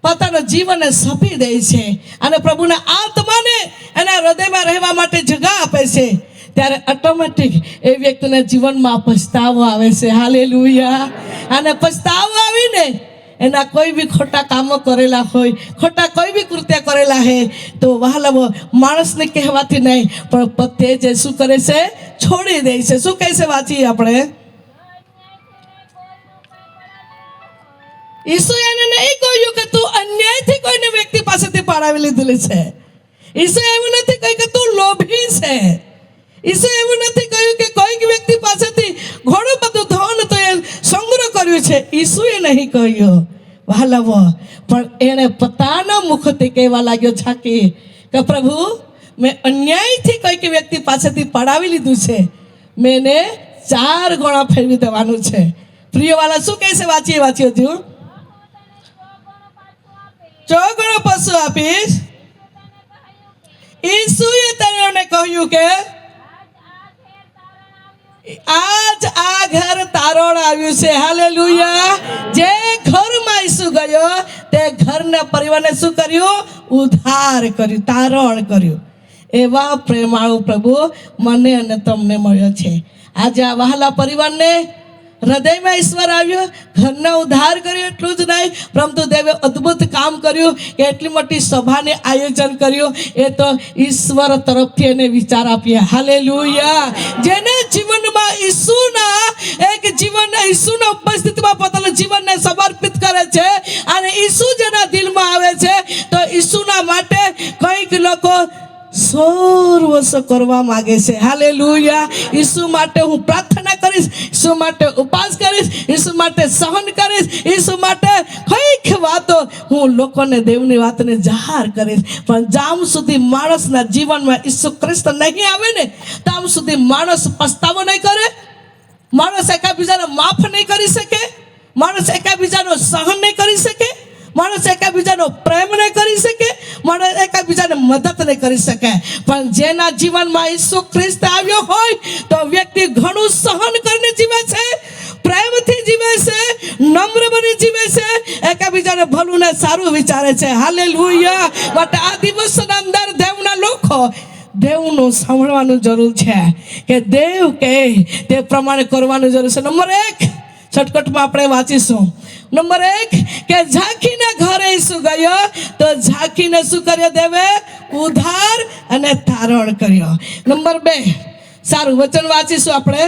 પોતાના જીવનને સોંપી દે છે અને પ્રભુના આત્માને એના હૃદયમાં રહેવા માટે જગા આપે છે, ત્યારે ઓટોમેટિક એ વ્યક્તિના જીવનમાં પસ્તાવો આવે છે. હાલેલુયા! અને પસ્તાવો આવીને એના કોઈ બી ખોટા કામો કરેલા હોય, ખોટા કોઈ બી કૃત્ય કરેલા હોય, તો વહાલાઓ માણસને કહેવાથી નહીં, પણ પોતે જે શું કરે છે, છોડી દે છે. શું કહે છે, વાંચીએ આપણે. ઈસુ એને નહીં કહ્યું કે તું અન્યાયથી કોઈને વ્યક્તિ પાસેથી પડાવી લીધેલી છે. ઈસુ એવું નથી કહ્યું કે તું લોભી છે. ઈસુ એવું નથી કહ્યું કે કોઈક વ્યક્તિ પાસેથી ઘણું બધું ધન તો એ સંગ્રહ કર્યું છે. ઈસુએ નહીં કહ્યું વહાલાઓ, પણ એણે પોતાના મુખથી કહેવા લાગ્યો ઝાંકી કે પ્રભુ, મેં અન્યાયથી કોઈક વ્યક્તિ પાસેથી પડાવી લીધું છે, મેં એને 4 ગણા ફેરવી દેવાનું છે. પ્રિયવાલા શું કહે છે, વાંચીએ હજુ. 4 ગણો પાછું આપીશ. ઈસુએ તેને કહ્યું કે આજ આ ઘર તારણ આવ્યું છે. હાલેલુયા! જે ઘરમાં ઈસુ ગયો તે ઘરના પરિવારને શું કર્યું? ઉદ્ધાર કર્યું, તારણ કર્યું. એવા પ્રેમાળુ પ્રભુ મને અને તમને મળ્યો છે. આજે આ વહાલા પરિવારને હૃદયમાં ઈશ્વર આવ્યો, ઘરનો ઉદ્ધાર કર્યો. એટલું જ નહીં, પરંતુ દેવે અદ્ભુત કામ કર્યું કે એટલી મોટી સભાને આયોજન કર્યું. એ તો ઈશ્વર તરફથી એને વિચાર આપ્યા. હાલેલુયા! જેને જીવનમાં ઈસુના ઉપસ્થિતિમાં પોતાના જીવનને સમર્પિત કરે છે અને ઈસુ જેના દિલમાં આવે છે, તો ઈસુના માટે કંઈક લોકો સર્વસ્વ કરવા માંગે છે. હાલેલુયા! ઈસુ માટે હું પ્રાર્થના કરીશ, ઈસુ માટે ઉપવાસ કરીશ, ઈસુ માટે સહન કરીશ, ઈસુ માટે કઈક વાતો હું લોકોને દેવની વાતને જાહેર કરીશ. પણ જામ સુધી માણસના જીવનમાં ઈસુ ખ્રિસ્ત નહીં આવે ને, તામ સુધી માણસ પસ્તાવો નહીં કરે, માણસ એકાબીજાને માફ નહીં કરી શકે, માણસ એકાબીજાનો સહન નહીં કરી શકે, માણસ એકાબીજાનો પ્રેમ નહીં કરી શકે, માણસ એકાબીજાને મદદ નહીં કરી શકે. પણ જેના જીવનમાં ઈસુ ખ્રિસ્ત આવ્યો હોય તો વ્યક્તિ ઘણું સહન કરીને જીવે છે, પ્રેમથી જીવે છે, નમ્ર બની જીવે છે, એકાબીજાને ભલું ને સારું વિચારે છે. હાલેલુયા! માટે આ દિવસના અંદર દેવના લોકો દેવનું સાંભળવાનું જરૂર છે કે દેવ કહે તે પ્રમાણે કરવાનું જરૂર છે. નંબર 1 શોર્ટકટમાં આપણે વાંચીશું. નંબર 1 કે ઝાંકીને ઘરે ઈસુ ગયો તો ઝાંકીને શું કર્યો? દેવે ઉદ્ધાર અને તારણ કર્યો. નંબર 2 સારું વચન વાંચીશું આપણે.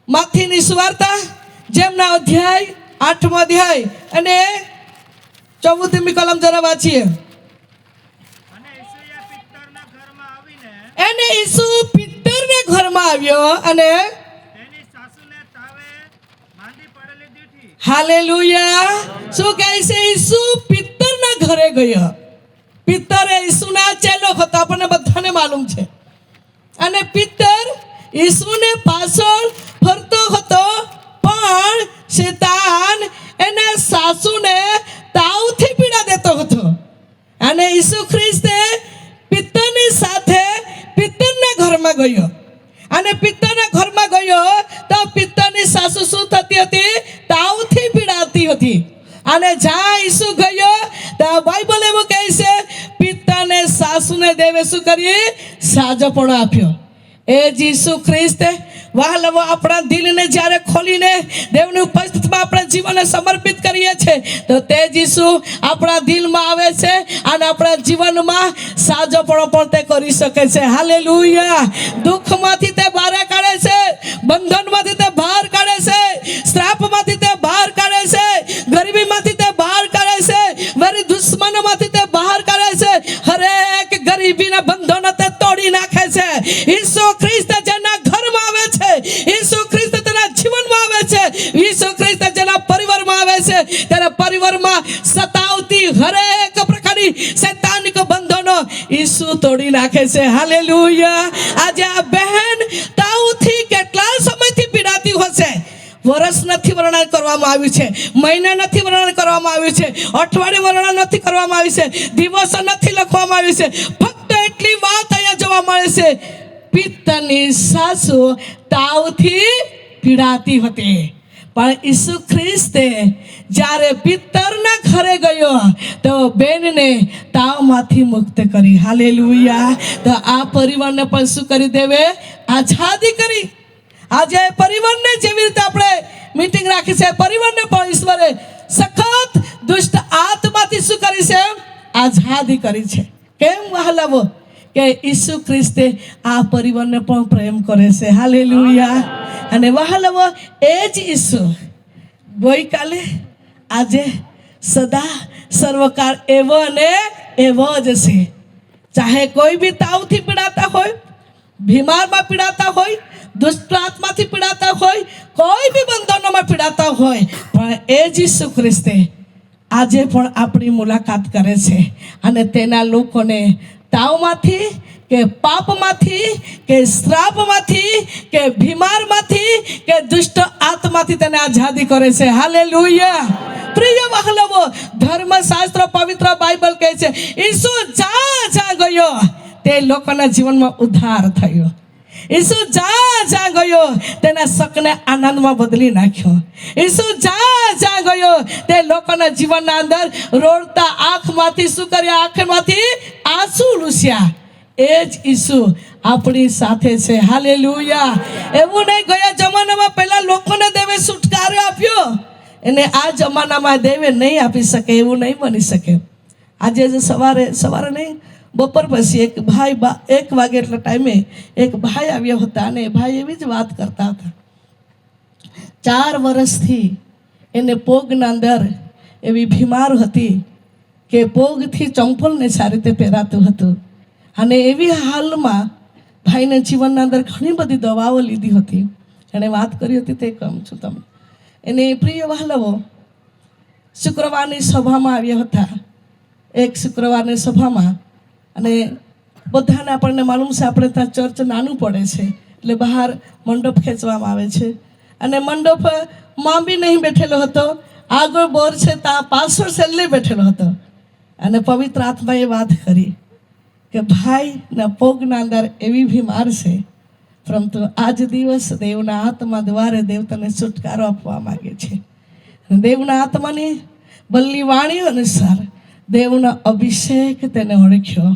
માથીની સુવાર્તા જેમના અધ્યાય 8મો અધ્યાય અને 14મી કલમ જરા વાંચીએ. અને ઈસુ પિત્તરના ઘરમાં આવ્યો અને હાલેલુયા. શું કહે છે? ઈસુ પિત્તરના ઘરે ગયો. પિત્તર એ ઈસુના ચેલો હતો, આપણને બધાને માલુમ છે. અને પિત્તર ઈસુને પાછળ ફરતો હતો, પણ શેતાન એના સાસુને તાવથી પીડા દેતો હતો. અને ઈસુ ખ્રિસ્તે પિત્તરની સાથે પિત્તરના ઘરમાં ગયો. અને પિત્તરના ઘરમાં ગયો તો પિત્તરની સાસુ શું થતી હતી? તાવથી પીડાતી હતી. અને જ્યાં ઈસુ ગયો તો બાઇબલ એવું કહે છે, પિત્તને સાસુને દેવે શું કરી? સાજોપણો આપ્યો. એ જ ઈસુ ખ્રિસ્ત વહાલવો આપણા દિલને જ્યારે ખોલીને દેવની ઉપસ્થિતિમાં આપણા જીવનને સમર્પિત કરીએ છીએ તો તે જ ઈસુ આપણા દિલમાં આવે છે અને આપણા જીવનમાં સાજોપણો પણ તે કરી શકે છે. હાલેલુયા. દુઃખમાંથી તે બહાર કાઢે છે, બંધનમાંથી તે બહાર કાઢે છે, શ્રાપમાંથી તે બહાર કાઢે છે, ગરીબીમાંથી તે બહાર કાઢે છે, મારી દુશ્મનોમાંથી તે બહાર કાઢે છે. હરેક ગરીબીના બંધનો તે તોડી નાખે છે. ઈસુ ખ્રિસ્ત જેના ઘરમાં આવે છે, ઈસુ ખ્રિસ્ત તેના જીવનમાં આવે છે, ઈસુ ખ્રિસ્ત જેના પરિવારમાં આવે છે, તેના પરિવારમાં સતાવતી હરેક પ્રકારની શૈતાનિક બંધનો ઈસુ તોડી નાખે છે. હાલેલુયા. આજે આ બહેન તાવથી કેટલા સમયથી પીડાતી હશે. વર્ષ નથી વર્ણન કરવામાં આવ્યું છે, મહિના નથી વર્ણન કરવામાં આવ્યું છે, અઠવાડિયું વર્ણન નથી કરવામાં આવ્યું છે, દિવસો નથી લખવામાં આવ્યું છે. ફક્ત એટલી વાત અહીંયા જોવા મળે છે, પિત્તની સાસુ તાવથી પીડાતી હતી. પણ ઈસુ ખ્રિસ્તે જ્યારે પિત્તરના ઘરે ગયો તો બેનને તાવમાંથી મુક્ત કરી. હાલેલુયા. તો આ પરિવારને પણ શું કરી દેવે? આઝાદી કરી. આજે પરિવારને જેવી રીતે આપણે મીટિંગ રાખી છે, પરિવારને પણ ઈશ્વરે સખત દુષ્ટ આત્માથી શું કરી છે? આઝાદી કરી છે. કેમ વહાલાવો? કે ઈસુ ખ્રિસ્તે આ પરિવારને પણ પ્રેમ કરે છે. હાલેલુયા. અને વહાલાવો, એ જ ઈસુ ગઈકાલે, આજે, સદા સર્વકાળ એવો અને એવો જ છે. ચાહે કોઈ બી તાવથી પીડાતા હોય, બીમારમાં પીડાતા હોય, દુષ્ટ આત્માથી પીડાતા હોય, કોઈ બી બંધનોમાં પીડાતા હોય, પણ એ જ ઈસુ ખ્રિસ્તે આજે પણ આપણી મુલાકાત કરે છે અને તેના લોકોને તાવમાંથી કે પાપમાંથી કે શ્રાપમાંથી કે બીમારમાંથી કે દુષ્ટ આત્માથી તેને આઝાદી કરે છે. હાલેલુયા. પ્રિય વહાલાઓ, ધર્મશાસ્ત્ર પવિત્ર બાઇબલ કહે છે, ઈસુ જ્યાં ગયો તે લોકોના જીવનમાં ઉદ્ધાર થયો. ઈસુ જ્યાં ગયો તેના શકને આનંદમાં બદલી નાખ્યો. ઈસુ જ્યાં ગયો તે લોકોના જીવનના અંદર રોડતા આંખમાંથી શું કર્યા? આંખમાંથી આંસુ લૂસ્યા. એ જ ઈસુ આપણી સાથે છે. હાલેલુયા. એવું નહીં, ગયા જમાનામાં પહેલા લોકોને દેવે છુટકારો આપ્યો, એને આ જમાનામાં દેવે નહીં આપી શકે, એવું નહીં બની શકે. આજે સવારે નહીં, બપોર પછી એક ભાઈ 1 વાગે એટલા ટાઈમે એક ભાઈ આવ્યા હતા અને ભાઈ એવી જ વાત કરતા હતા. 4 વર્ષથી એને પગના અંદર એવી બીમાર હતી કે પગથી ચંપલને સારી રીતે પહેરાતું હતું. અને એવી હાલમાં ભાઈને જીવનના અંદર ઘણી બધી દવાઓ લીધી હતી. એણે વાત કરી હતી તે કહું છું તમને. એને પ્રિય વહાલાઓ, શુક્રવારની સભામાં આવ્યા હતા. એક શુક્રવારની સભામાં, અને બધાને આપણને માલુમ છે, આપણે ત્યાં ચર્ચ નાનું પડે છે એટલે બહાર મંડપ ખેંચવામાં આવે છે. અને મંડપમાં બી નહીં બેઠેલો હતો, આગળ બોર છે ત્યાં પાછળ છેલ્લે બેઠેલો હતો. અને પવિત્ર આત્માએ વાત કરી કે ભાઈના પગના અંદર એવી બીમાર છે, પરંતુ આજ દિવસ દેવના આત્મા દ્વારે દેવ તને છુટકારો આપવા માગે છે. દેવના આત્માની બલ્લી વાણી અનુસાર દેવનો અભિષેક તેને ઓળખ્યો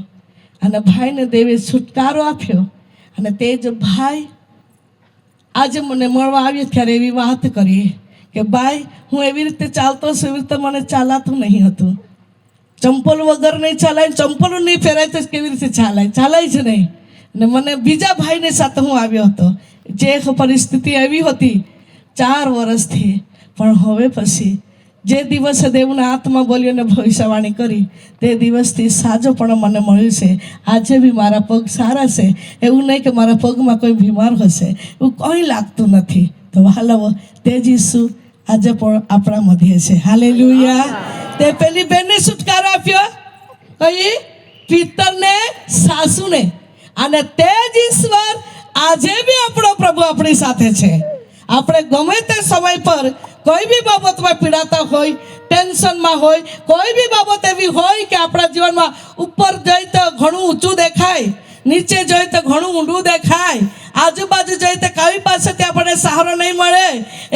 અને ભાઈને દેવે છુટકારો આપ્યો. અને તે જ ભાઈ આજે મને મળવા આવ્યો ત્યારે એવી વાત કરી કે ભાઈ, હું એવી રીતે ચાલતો છું, એવી રીતે મને ચાલાતું નહીં હતું. ચંપલ વગર નહીં ચાલાય, ચંપલો નહીં પહેરાય તો કેવી રીતે ચાલાય જ નહીં. અને મને બીજા ભાઈની સાથે હું આવ્યો હતો. જે પરિસ્થિતિ એવી હતી 4 વર્ષથી, પણ હવે પછી જે દિવસે દેવના આત્મા બોલ્યો ને ભવિષ્યવાણી કરી, તે દિવસથી સાજો પણ મને મળ્યું છે. આજે બી મારા પગ સારા છે. એવું નહીં કે મારા પગમાં કોઈ બીમાર હશે, એવું કંઈ લાગતું નથી. તો વહાલાઓ, તે જ ઈસુ આજે પણ આપણા મધ્ય છે. હાલેલુયા. તે પેલી બેનને છુટકારો આપ્યો, કઈ પિતરને, સાસુને, અને તે જ ઈશ્વર આજે બી આપણો પ્રભુ આપણી સાથે છે. આપણે ગમે તે સમય પર કોઈ બી બાબતમાં પીડાતા હોય, ટેન્શનમાં હોય, કોઈ બી બાબત એવી હોય કે આપણા જીવનમાં ઉપર જઈ તો ઘણું ઊંચું દેખાય, નીચે જોઈ તો ઘણું ઊંડું દેખાય, આજુબાજુ જોઈ તો કઈ પાસેથી આપણને સહારો નહીં મળે,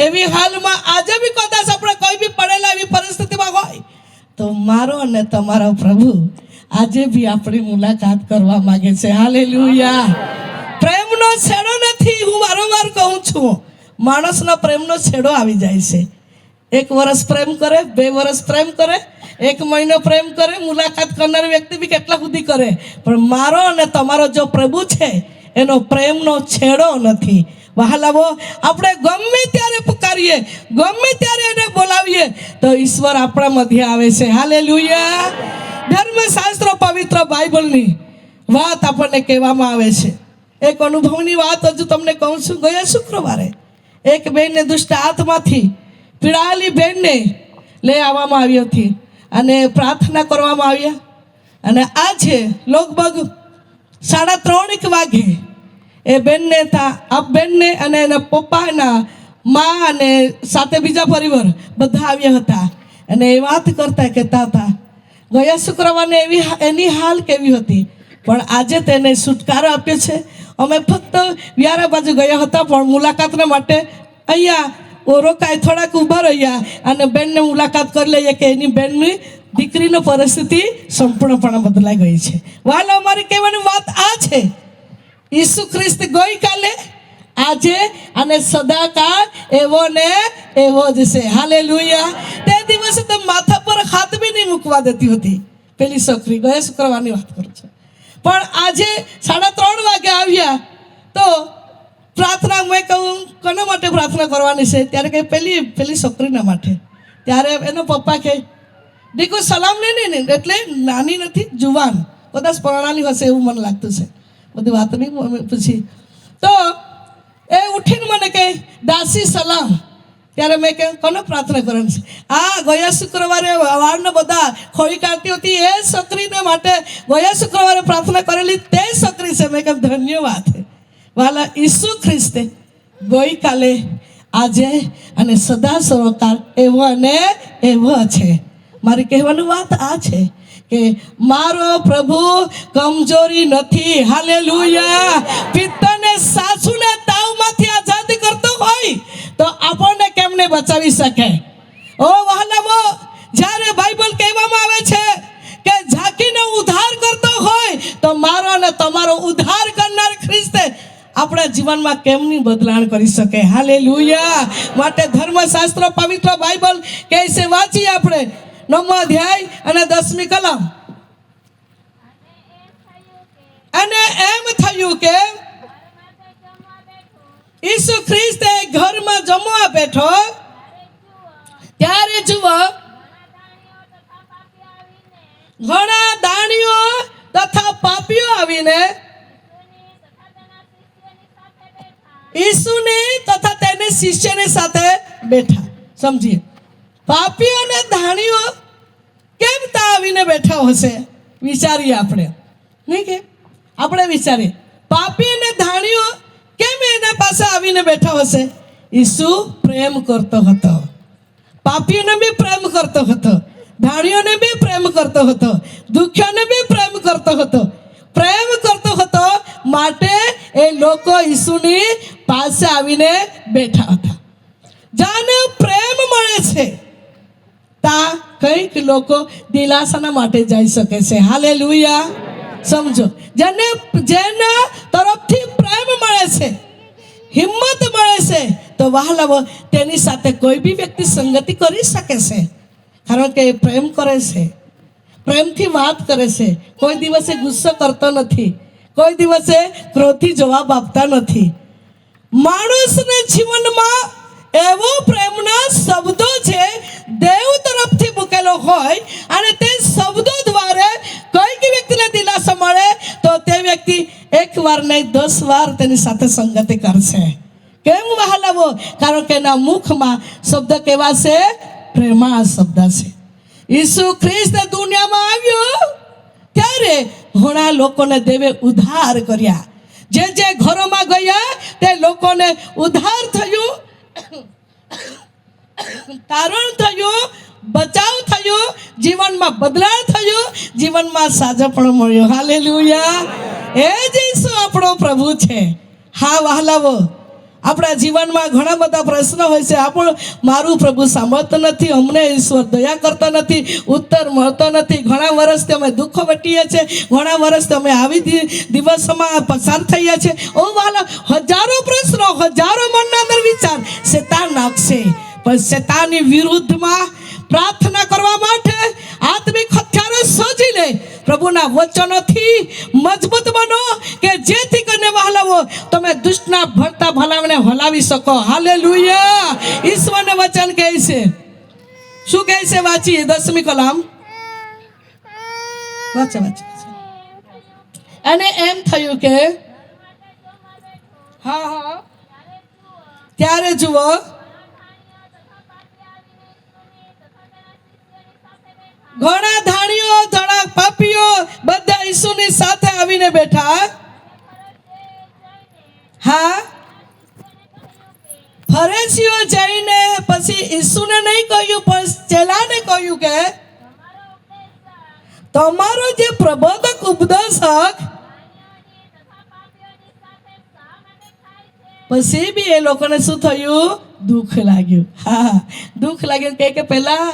એવી હાલમાં આજે બી કદાચ આપણે કોઈ બી પડેલા એવી પરિસ્થિતિમાં હોય તો મારો અને તમારો પ્રભુ આજે બી આપણી મુલાકાત કરવા માંગે છે. હાલેલુયા. પ્રેમનો છેડો નથી, હું વારંવાર કહું છું. માણસનો પ્રેમનો છેડો આવી જાય છે. 1 વર્ષ પ્રેમ કરે, 2 વર્ષ પ્રેમ કરે, 1 મહિનો પ્રેમ કરે, મુલાકાત કરનાર વ્યક્તિ બી કેટલા સુધી કરે, પણ મારો અને તમારો જો પ્રભુ છે એનો પ્રેમનો છેડો નથી. વહાલાઓ, આપણે ગમે ત્યારે પુકારીએ, ગમે ત્યારે એને બોલાવીએ તો ઈશ્વર આપણા મધ્ય આવે છે. હાલેલુયા. ધર્મશાસ્ત્ર પવિત્ર બાઇબલની વાત આપણને કહેવામાં આવે છે. એક અનુભવની વાત હજુ તમને કહું છું. ગયા શુક્રવારે એક બેનને દુષ્ટ આત્માથી પીડાયેલી બેનને લઈ આવવામાં આવી હતી અને પ્રાર્થના કરવામાં આવ્યા. અને આજે લગભગ 3:30 વાગે એ બેનને બેનને અને એના પપ્પા, એના મા અને સાથે બીજા પરિવાર બધા આવ્યા હતા. અને એ વાત કરતા કહેતા હતા ગયા શુક્રવારે એની હાલ કેવી હતી, પણ આજે તેને છુટકારો આપ્યો છે. અમે ફક્ત વ્યારા બાજુ ગયા હતા, પણ મુલાકાતના માટે અહીંયા રોકાય, થોડાક ઊભા રહ્યા અને બેનને મુલાકાત કરી લઈએ કે એની બેનની દીકરીની પરિસ્થિતિ સંપૂર્ણપણે બદલાઈ ગઈ છે. વાલો, અમારી કહેવાની વાત આ છે, ઈસુ ખ્રિસ્ત ગઈકાલે, આજે અને સદાકાળ એવો ને એવો જ છે. હાલેલુયા. તે દિવસે તો માથા પર હાથ બી નહીં મૂકવા દેતી હતી પેલી છોકરી. ગયા શુક્રવારની વાત કરું છું. પણ આજે 3:30 વાગે આવ્યા તો પ્રાર્થના, મેં કહું કોના માટે પ્રાર્થના કરવાની છે, ત્યારે કે પેલી છોકરીના માટે. ત્યારે એનો પપ્પા કહે, દીકરો સલામ લે ને, એટલે નાની નથી, જુવાન, કદાચ પરણાલી હશે એવું મને લાગતું છે. બધી વાત નહીં પૂછી તો એ ઉઠીને મને કહે, દાસી સલામ. ત્યારે મેં કહ્યું કોને પ્રાર્થના કરવાની છે? ગયા શુક્રવારે વાળને બધા ખોઈ કાઢતી હતી એ છોકરીને માટે ગયા શુક્રવારે પ્રાર્થના કરેલી તે છોકરી છે. મેં કહ્યું ધન્યવાદ. વાલા, ઈસુ ખ્રિસ્તે ગઈકાલે, આજે અને સદા સર્વકાળ એવો અને એવો છે. મારી કહેવાની વાત આ છે કે મારો પ્રભુ કમજોરી નથી. હાલેલુયા. પિત્તને, સાસુને તાવમાંથી આઝાદ કરતો હોય તો આપણને કેમને બચાવી શકે? ઓ વહાલાઓ, જ્યારે બાઇબલ કહેવામાં આવે છે કે ઝાંકીને ઉદ્ધાર કરતો હોય તો મારો અને તમારો ઉદ્ધાર કરનાર ખ્રિસ્તે આપણા જીવનમાં કેમની બદલાણ કરી શકે? હાલેલુયા. માટે ધર્મશાસ્ત્ર પવિત્ર બાઇબલ કહે છે, વાંચીએ આપણે 9મો અધ્યાય અને 10મી કલમ. અને એમ થયું કે ઈસુ ખ્રિસ્તે ઘરમાં જમવા બેઠો ત્યારે જુઓ ઘણા દાણીઓ તથા પાપીઓ આવીને ઈસુને તથા તેને શિષ્યની સાથે બેઠા. સમજીએ, પાપીઓ અને દાણીઓ કેમ ત્યાં આવીને બેઠા હશે? વિચારીએ આપણે, નહીં કે આપણે વિચારીએ, પાપી અને દાણીઓ કેમ એના પાસે આવીને બેઠા હશે? ઈસુ પ્રેમ કરતો હતો, પાપીઓને બી પ્રેમ કરતો હતો, દાણીઓને બી પ્રેમ કરતો હતો, દુખ્યોને બી પ્રેમ કરતો હતો. પ્રેમ કરતો હતો માટે એ લોકો ઈસુની પાસે આવીને બેઠા હતા. જાને પ્રેમ મળે છે તા કંઈક લોકો દિલાસાના માટે જઈ શકે છે. હાલેલુયા. સમજો, જેના તરફથી પ્રેમ મળે છે, હિંમત મળે છે, તો વહાલાઓ તેની સાથે કોઈ બી વ્યક્તિ સંગતિ કરી શકે છે. કારણ કે એ પ્રેમ કરે છે, પ્રેમથી વાત કરે છે, કોઈ દિવસે ગુસ્સો કરતો નથી, કોઈ દિવસે ક્રોધથી જવાબ આપતા નથી. માણસના જીવનમાં એવો પ્રેમના શબ્દો છે દેવ તરફથી મૂકેલો હોય અને તે શબ્દો દ્વારા કોઈક વ્યક્તિને દિલાસો મળે તો તે વ્યક્તિ 1 વાર નહીં 10 વાર તેની સાથે સંગતિ કરશે. કેમ વહાલાવો? કારણ કે એના મુખમાં શબ્દ કેવા છે? પ્રેમા શબ્દ છે. ઈસુ ખ્રિસ્ત દુનિયામાં આવ્યો ત્યારે ઘણા લોકોને દેવે ઉદ્ધાર કર્યા. જે જે ઘરોમાં ગયા તે લોકોને ઉદ્ધાર થયું, તારણ થયું, બચાવ થયો, જીવનમાં બદલાવ થયો, જીવનમાં સાજાપણ મળ્યો. હાલેલુયા! એ જ ઈસુ આપણો પ્રભુ છે. હા વહાલાવો, આપણા જીવનમાં ઘણા બધા પ્રશ્નો હોય છે. મારું પ્રભુ સાંભળતો નથી, અમને ઈશ્વર દયા કરતા નથી, ઉત્તર મળતો નથી. ઘણા વર્ષથી અમે દુઃખો વેઠીએ છીએ, ઘણા વર્ષથી અમે આવી દિવસોમાં પસાર થઈએ છીએ. ઓ વાલા, હજારો પ્રશ્નો, હજારો મનના અંદર વિચાર શેતાન નાખશે. પણ શેતાનની વિરુદ્ધમાં પ્રાર્થના કરવા માટે આત્મિક હથિયારો સજી લે. પ્રભુના વચનોથી મજબૂત બનો કે જેથી કરીને વહાલાવો તમે દુષ્ટના ભરતા ભલાવને હલાવી શકો. હાલેલુયા! ઈશ્વરને વચન કહે છે. શું કહે છે? વાંચીએ 10મી કલમ. વાંચે. અને એમ થયું કે હા ત્યારે જુઓ ઘણા ધાણીઓ, ઘણા પાપીઓ બધા ઈસુની સાથે આવીને બેઠા. હા, ફરીસીઓ જઈને પછી ઈસુને નહીં કહ્યું પણ ચેલાને કહ્યું કે તમારો જે પ્રબોધક ઉપદેશક, પછી બી એ લોકોને શું થયું? દુઃખ લાગ્યું. હા, દુઃખ લાગ્યું કે પહેલા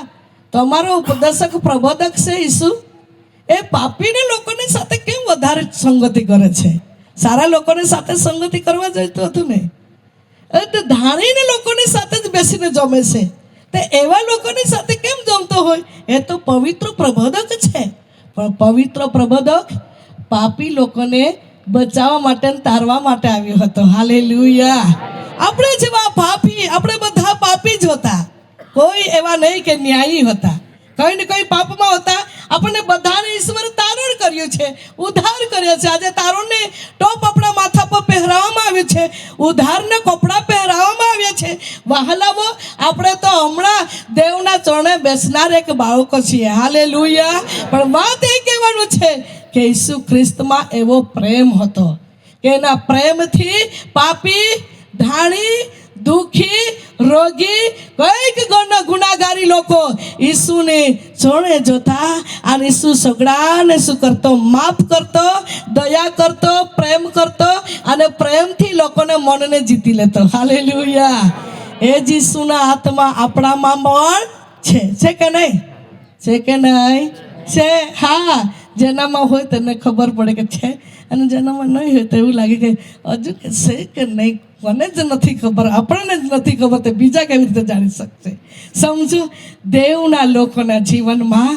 તમારો ઉપદેશક પ્રબોધક છે ઈસુ, એ પાપીને લોકોની સાથે કેમ વધારે સંગતિ કરે છે? સારા લોકોની સાથે સંગતિ કરવા જોઈતું હતું ને. તો ધાણીને લોકોની સાથે જ બેસીને જમે છે, તો એવા લોકોની સાથે કેમ જમતો હોય? એ તો પવિત્ર પ્રબોધક છે. પણ પવિત્ર પ્રબોધક પાપી લોકોને બચાવવા માટે, તારવા માટે આવ્યો હતો. હાલેલુયા! આપણે જેવા પાપી, આપણે બધા પાપી જ હતા. કોઈ એવા નહીં કે ન્યાયી હતા. કઈ ને કઈ પાપમાં હતા. આપણને બધાને ઈશ્વર તારણ કર્યું છે, ઉદ્ધાર કર્યો છે. આજે તારણને ટોપ આપણા માથા પર પહેરાવવામાં આવ્યું છે, ઉદ્ધારને કપડાં પહેરાવવામાં આવ્યા છે. વહાલાવો, આપણે તો હમણાં દેવના ચરણે બેસનાર એક બાળકો છીએ. હાલેલુયા! પણ વાત એ કહેવાનું છે કે ઈસુ ખ્રિસ્તમાં એવો પ્રેમ હતો કે એના પ્રેમથી પાપી, ધાણી, દુઃખી, રોગી, કઈક ગુનાગારી લોકો ઈસુને ચરણે જોતા અને ઈસુ સગડાને શું કરતો? માફ કરતો, દયા કરતો, પ્રેમ કરતો અને પ્રેમથી લોકોને મનને જીતી લેતો. હાલેલુયા! એ જ ઈસુના હાથમાં આપણામાં પણ છે કે નહીં? છે કે નહીં? છે. હા, જેનામાં હોય તેને ખબર પડે કે છે, અને જેનામાં નહીં હોય તો એવું લાગે કે હજુ કે છે કે નહીં. મને જ નથી ખબર, આપણને જ નથી ખબર, તો બીજા કેવી રીતે જાણી શકશે? સમજો, દેવના લોકોના જીવનમાં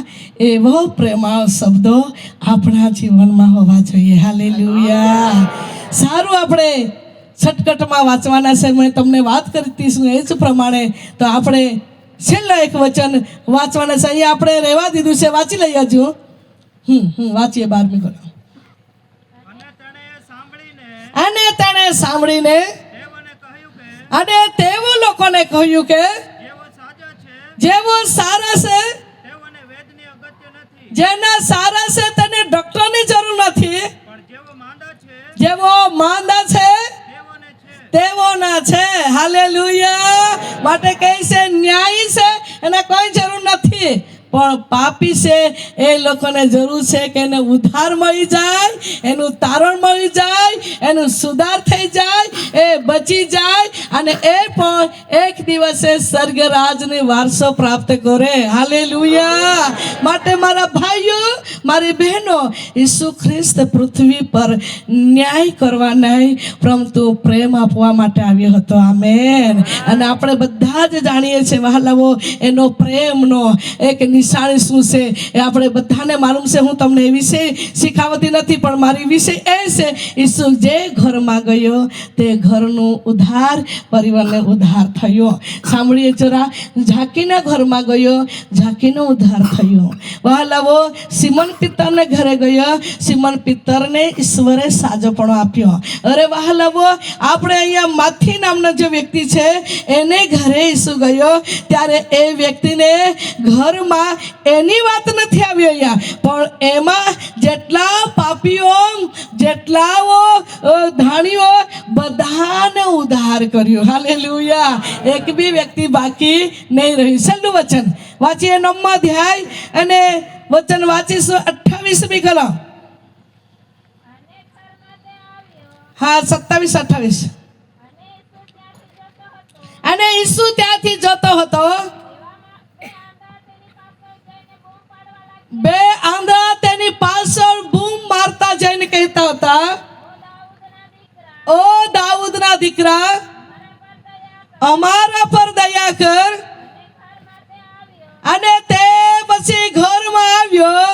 એવો પ્રેમાળ શબ્દો આપણા જીવનમાં હોવા જોઈએ. હાલેલુયા! સારું, આપણે છટકટમાં વાંચવાના છે. મેં તમને વાત કરી છું એ જ પ્રમાણે તો આપણે છેલ્લા એક વચન વાંચવાના છે. અહીંયા આપણે રહેવા દીધું છે, વાંચી લઈએ હજુ. વાંચીએ 12મી કલમ. અને તેણે સાંભળીને અને તેઓ લોકોને કહ્યું કે જેવો સારા છે, જેના સારા છે તેને ડોક્ટરની જરૂર નથી, જેવો માંદા છે તેઓના છે. હાલેલુયા! માટે કહે છે ન્યાયી છે એને કોઈ જરૂર નથી, પણ પાપી છે એ લોકોને જરૂર છે કે એને ઉદ્ધાર મળી જાય, એનું તારણ મળી જાય, એનું સુધાર થઈ જાય, એ બચી જાય અને એ પણ એક દિવસે સ્વર્ગ રાજની વારસો પ્રાપ્ત કરે. હાલેલુયા! માટે મારા ભાઈઓ, મારી બહેનો, ઈસુ ખ્રિસ્ત પૃથ્વી પર ન્યાય કરવા નહીં પરંતુ પ્રેમ આપવા માટે આવ્યો હતો. આમેન. અને આપણે બધા જ જાણીએ છીએ વહાલાઓ, એનો પ્રેમનો એક નિશાની શું છે એ આપણે બધાને માલુમ છે. હું તમને એ વિશે શીખાવતી નથી, પણ મારી વિષય એ છે ઈસુ જે ઘરમાં ગયો તે ઘરનું ઉદ્ધાર, પરિવારને ઉદ્ધાર થયો. સાંભળીએ જરા. ઝાંકીના ઘરમાં ગયો, ઝાંકીનો ઉદ્ધાર થયો. વહાલાઓ, સિમોન પિત્તરને ઘરે ગયો, સિમોન પિત્તરને ઈશ્વરે સાજોપણો આપ્યો. અરે વહાલાઓ, આપણે અહીંયા માથી નામનો જે વ્યક્તિ છે એને ઘરે ઈસુ ગયો ત્યારે એ વ્યક્તિને ઘરમાં એની વાત નથી આવી અહીંયા, પણ એમાં જેટલા પાપીઓ, જેટલાઓ ધાણીઓ, બધાને ઉદ્ધાર કર્યો. હાલેલુયા. એક બી વ્યક્તિ બાકી નહીં રહ્યું. છેલ્લું વચન વાંચીએ 9મા અધ્યાય અને વચન વાંચીશું 28મી કલમ. હા, 27-28. અને ઈસુ ત્યાંથી જતો હતો. બે આંધળા તેની પાછળ બૂમ મારતા જઈને કહેતા હતા, ઓ દાઉદના દીકરા, અમારા પર દયા કર. અને તે પછી ઘરમાં આવ્યો.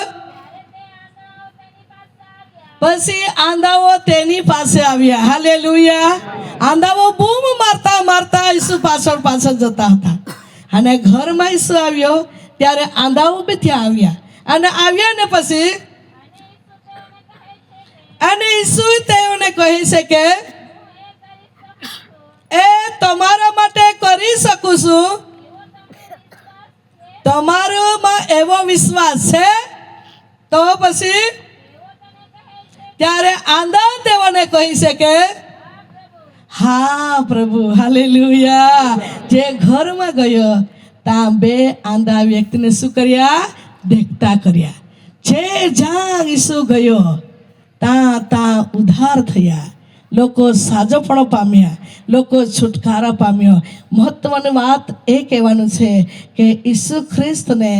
પછી આંધાઓ તેની પાસે આવ્યા. હાલેલુયા. આંધાઓ બૂમ મારતા મારતા ઈસુ પાછળ પાછળ જતા હતા. અને ઘરમાં ઈસુ આવ્યો ત્યારે આંધાઓ બી ત્યાં આવ્યા. અને આવ્યા ને પછી અને ઈસુ તેઓને કહે છે કે એ તમારા માટે કરી શકું છું. તમારામાં એવો વિશ્વાસ છે? તો પછી ત્યારે આંધા તેઓને કહી છે કે હા પ્રભુ. હાલેલુયા. જે ઘરમાં ગયો ત્યાં બે આંધા વ્યક્તિને શું કર્યા? દેખતા કર્યા. જે જ્યાં ઈસુ ગયો ત્યાં ઉદ્ધાર થયા. લોકો સાજોપણો પામ્યા, લોકો છુટકારા પામ્યો. મહત્વની વાત એ કહેવાનું છે કે ઈસુ ખ્રિસ્તને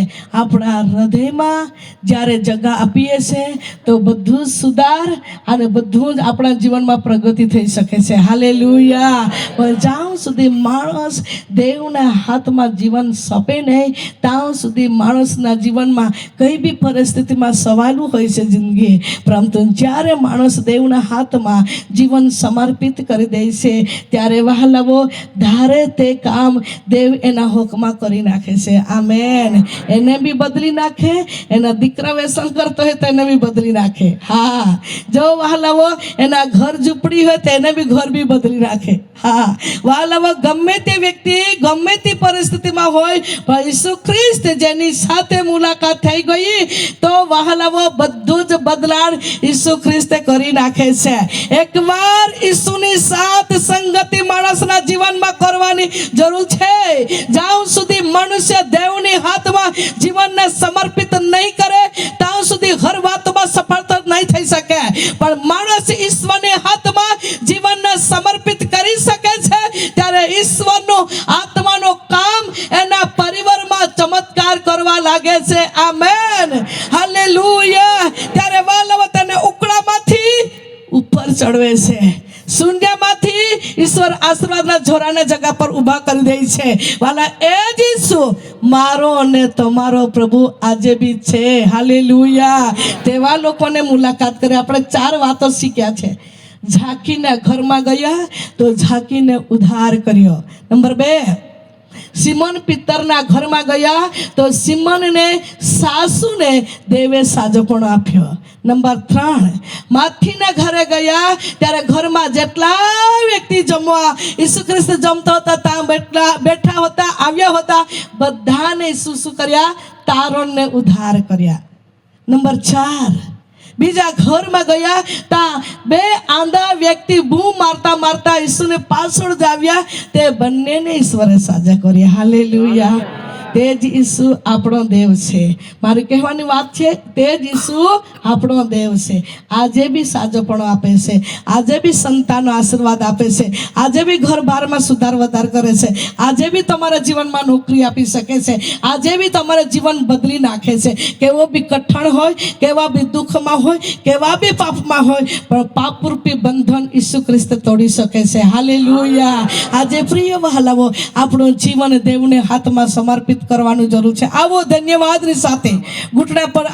આપણા હૃદયમાં જ્યારે જગા આપીએ છે તો બધું જ સુધાર અને બધું જ આપણા જીવનમાં પ્રગતિ થઈ શકે છે. હાલેલુયા. પણ જ્યાં સુધી માણસ દેવના હાથમાં જીવન સોંપે નહીં ત્યાં સુધી માણસના જીવનમાં કઈ બી પરિસ્થિતિમાં સવાલું હોય છે જિંદગી. પરંતુ જ્યારે માણસ દેવના હાથમાં જીવન સમર્પિત કરી દે છે ત્યારે વહાલાઓ ધારે તે કામ દેવ એના હુકમાં કરી નાખે છે. આમેન. એને બી બદલી નાખે. એના દીકરા વ્યસન કરતો હોય તો એને બી બદલી નાખે. હા, જો વહાલાઓ એના ઘર ઝૂંપડી હોય તો એને બી ઘર બી બદલી નાખે. હા વહાલાઓ, ગમે તે વ્યક્તિ ગમે તે પરિસ્થિતિમાં હોય પણ ઈસુ ખ્રિસ્ત જેની સાથે મુલાકાત થઈ ગઈ તો વહાલાઓ બધું જ બદલાણ ઈસુ ખ્રિસ્તે કરી નાખે છે. એકવાર ઈસુની સાથ સંગતિ માણસના જીવનમાં કરવાની જરૂર છે. જ્યાં સુધી મનુષ્ય દેવની હાથમાં જીવનને સમર્પિત નહીં કરે ત્યાં સુધી હર વાતમાં સફળતા નહીં થઈ શકે. પણ માણસ ઈશ્વરની હાથમાં જીવનને સમર્પિત કરી શકે છે ત્યારે ઈશ્વરનું આત્માનું કામ એના પરિવારમાં ચમત્કાર કરવા લાગે છે. આમેન. હાલેલુયા. ત્યારે વાલવ તેને ઉકળામાંથી ઉપર ચડવે છે. શૂન્યમાંથી ઈશ્વર આશીર્વાદના જોરાને જગા પર ઊભા કરી દે છે. વાલા, એ જ ઈસુ મારો અને તમારો પ્રભુ આજે બી છે. હાલેલુયા. તેવા લોકોને મુલાકાત કરી. આપણે 4 વાતો શીખ્યા છે. ઝાંકીને ઘરમાં ગયા તો ઝાંકીને ઉદ્ધાર કર્યો. નંબર 2, સિમોન પિત્તરના ઘરમાં ગયા તો સિમોનને સાસુને દેવે સાજોપણો આપ્યો. નંબર 3, માથીના ઘરે ગયા ત્યારે ઘરમાં જેટલા વ્યક્તિ જમવા ઈસુ ખ્રિસ્ત જમતા હતા ત્યાં બેઠા હતા, આવ્યા હતા, બધાને ઈસુ શું કર્યા? તારણને ઉદ્ધાર કર્યા. નંબર 4, બીજા ઘરમાં ગયા ત્યાં 2 આંધા વ્યક્તિ બૂમ મારતા મારતા ઈસુને પાછળ જ આવ્યા. તે બંનેને ઈશ્વરે સાજા કર્યા. હાલેલુયા. તે જ ઈસુ આપણો દેવ છે. મારી કહેવાની વાત છે, તે જ ઈસુ આપણો દેવ છે. આજે બી સાજોપણો આપે છે. આજે બી સંતાનનો આશીર્વાદ આપે છે. આજે બી ઘર બારમાં સુધાર વધાર કરે છે. આજે બી તમારા જીવનમાં નોકરી આપી શકે છે. આજે બી તમારા જીવન બદલી નાખે છે. કેવો બી કઠણ હોય, કેવા બી દુઃખમાં હોય, કેવા બી પાપમાં હોય, પણ પાપરૂપી બંધન ઈસુ ખ્રિસ્ત તોડી શકે છે. હાલેલુયા. આજે પ્રિય વહાલાઓ, આપણું જીવન દેવને હાથમાં સમર્પિત કરવાનું જરૂર છે. આવો ધન્યવાદની સાથે ઘૂંટણા પર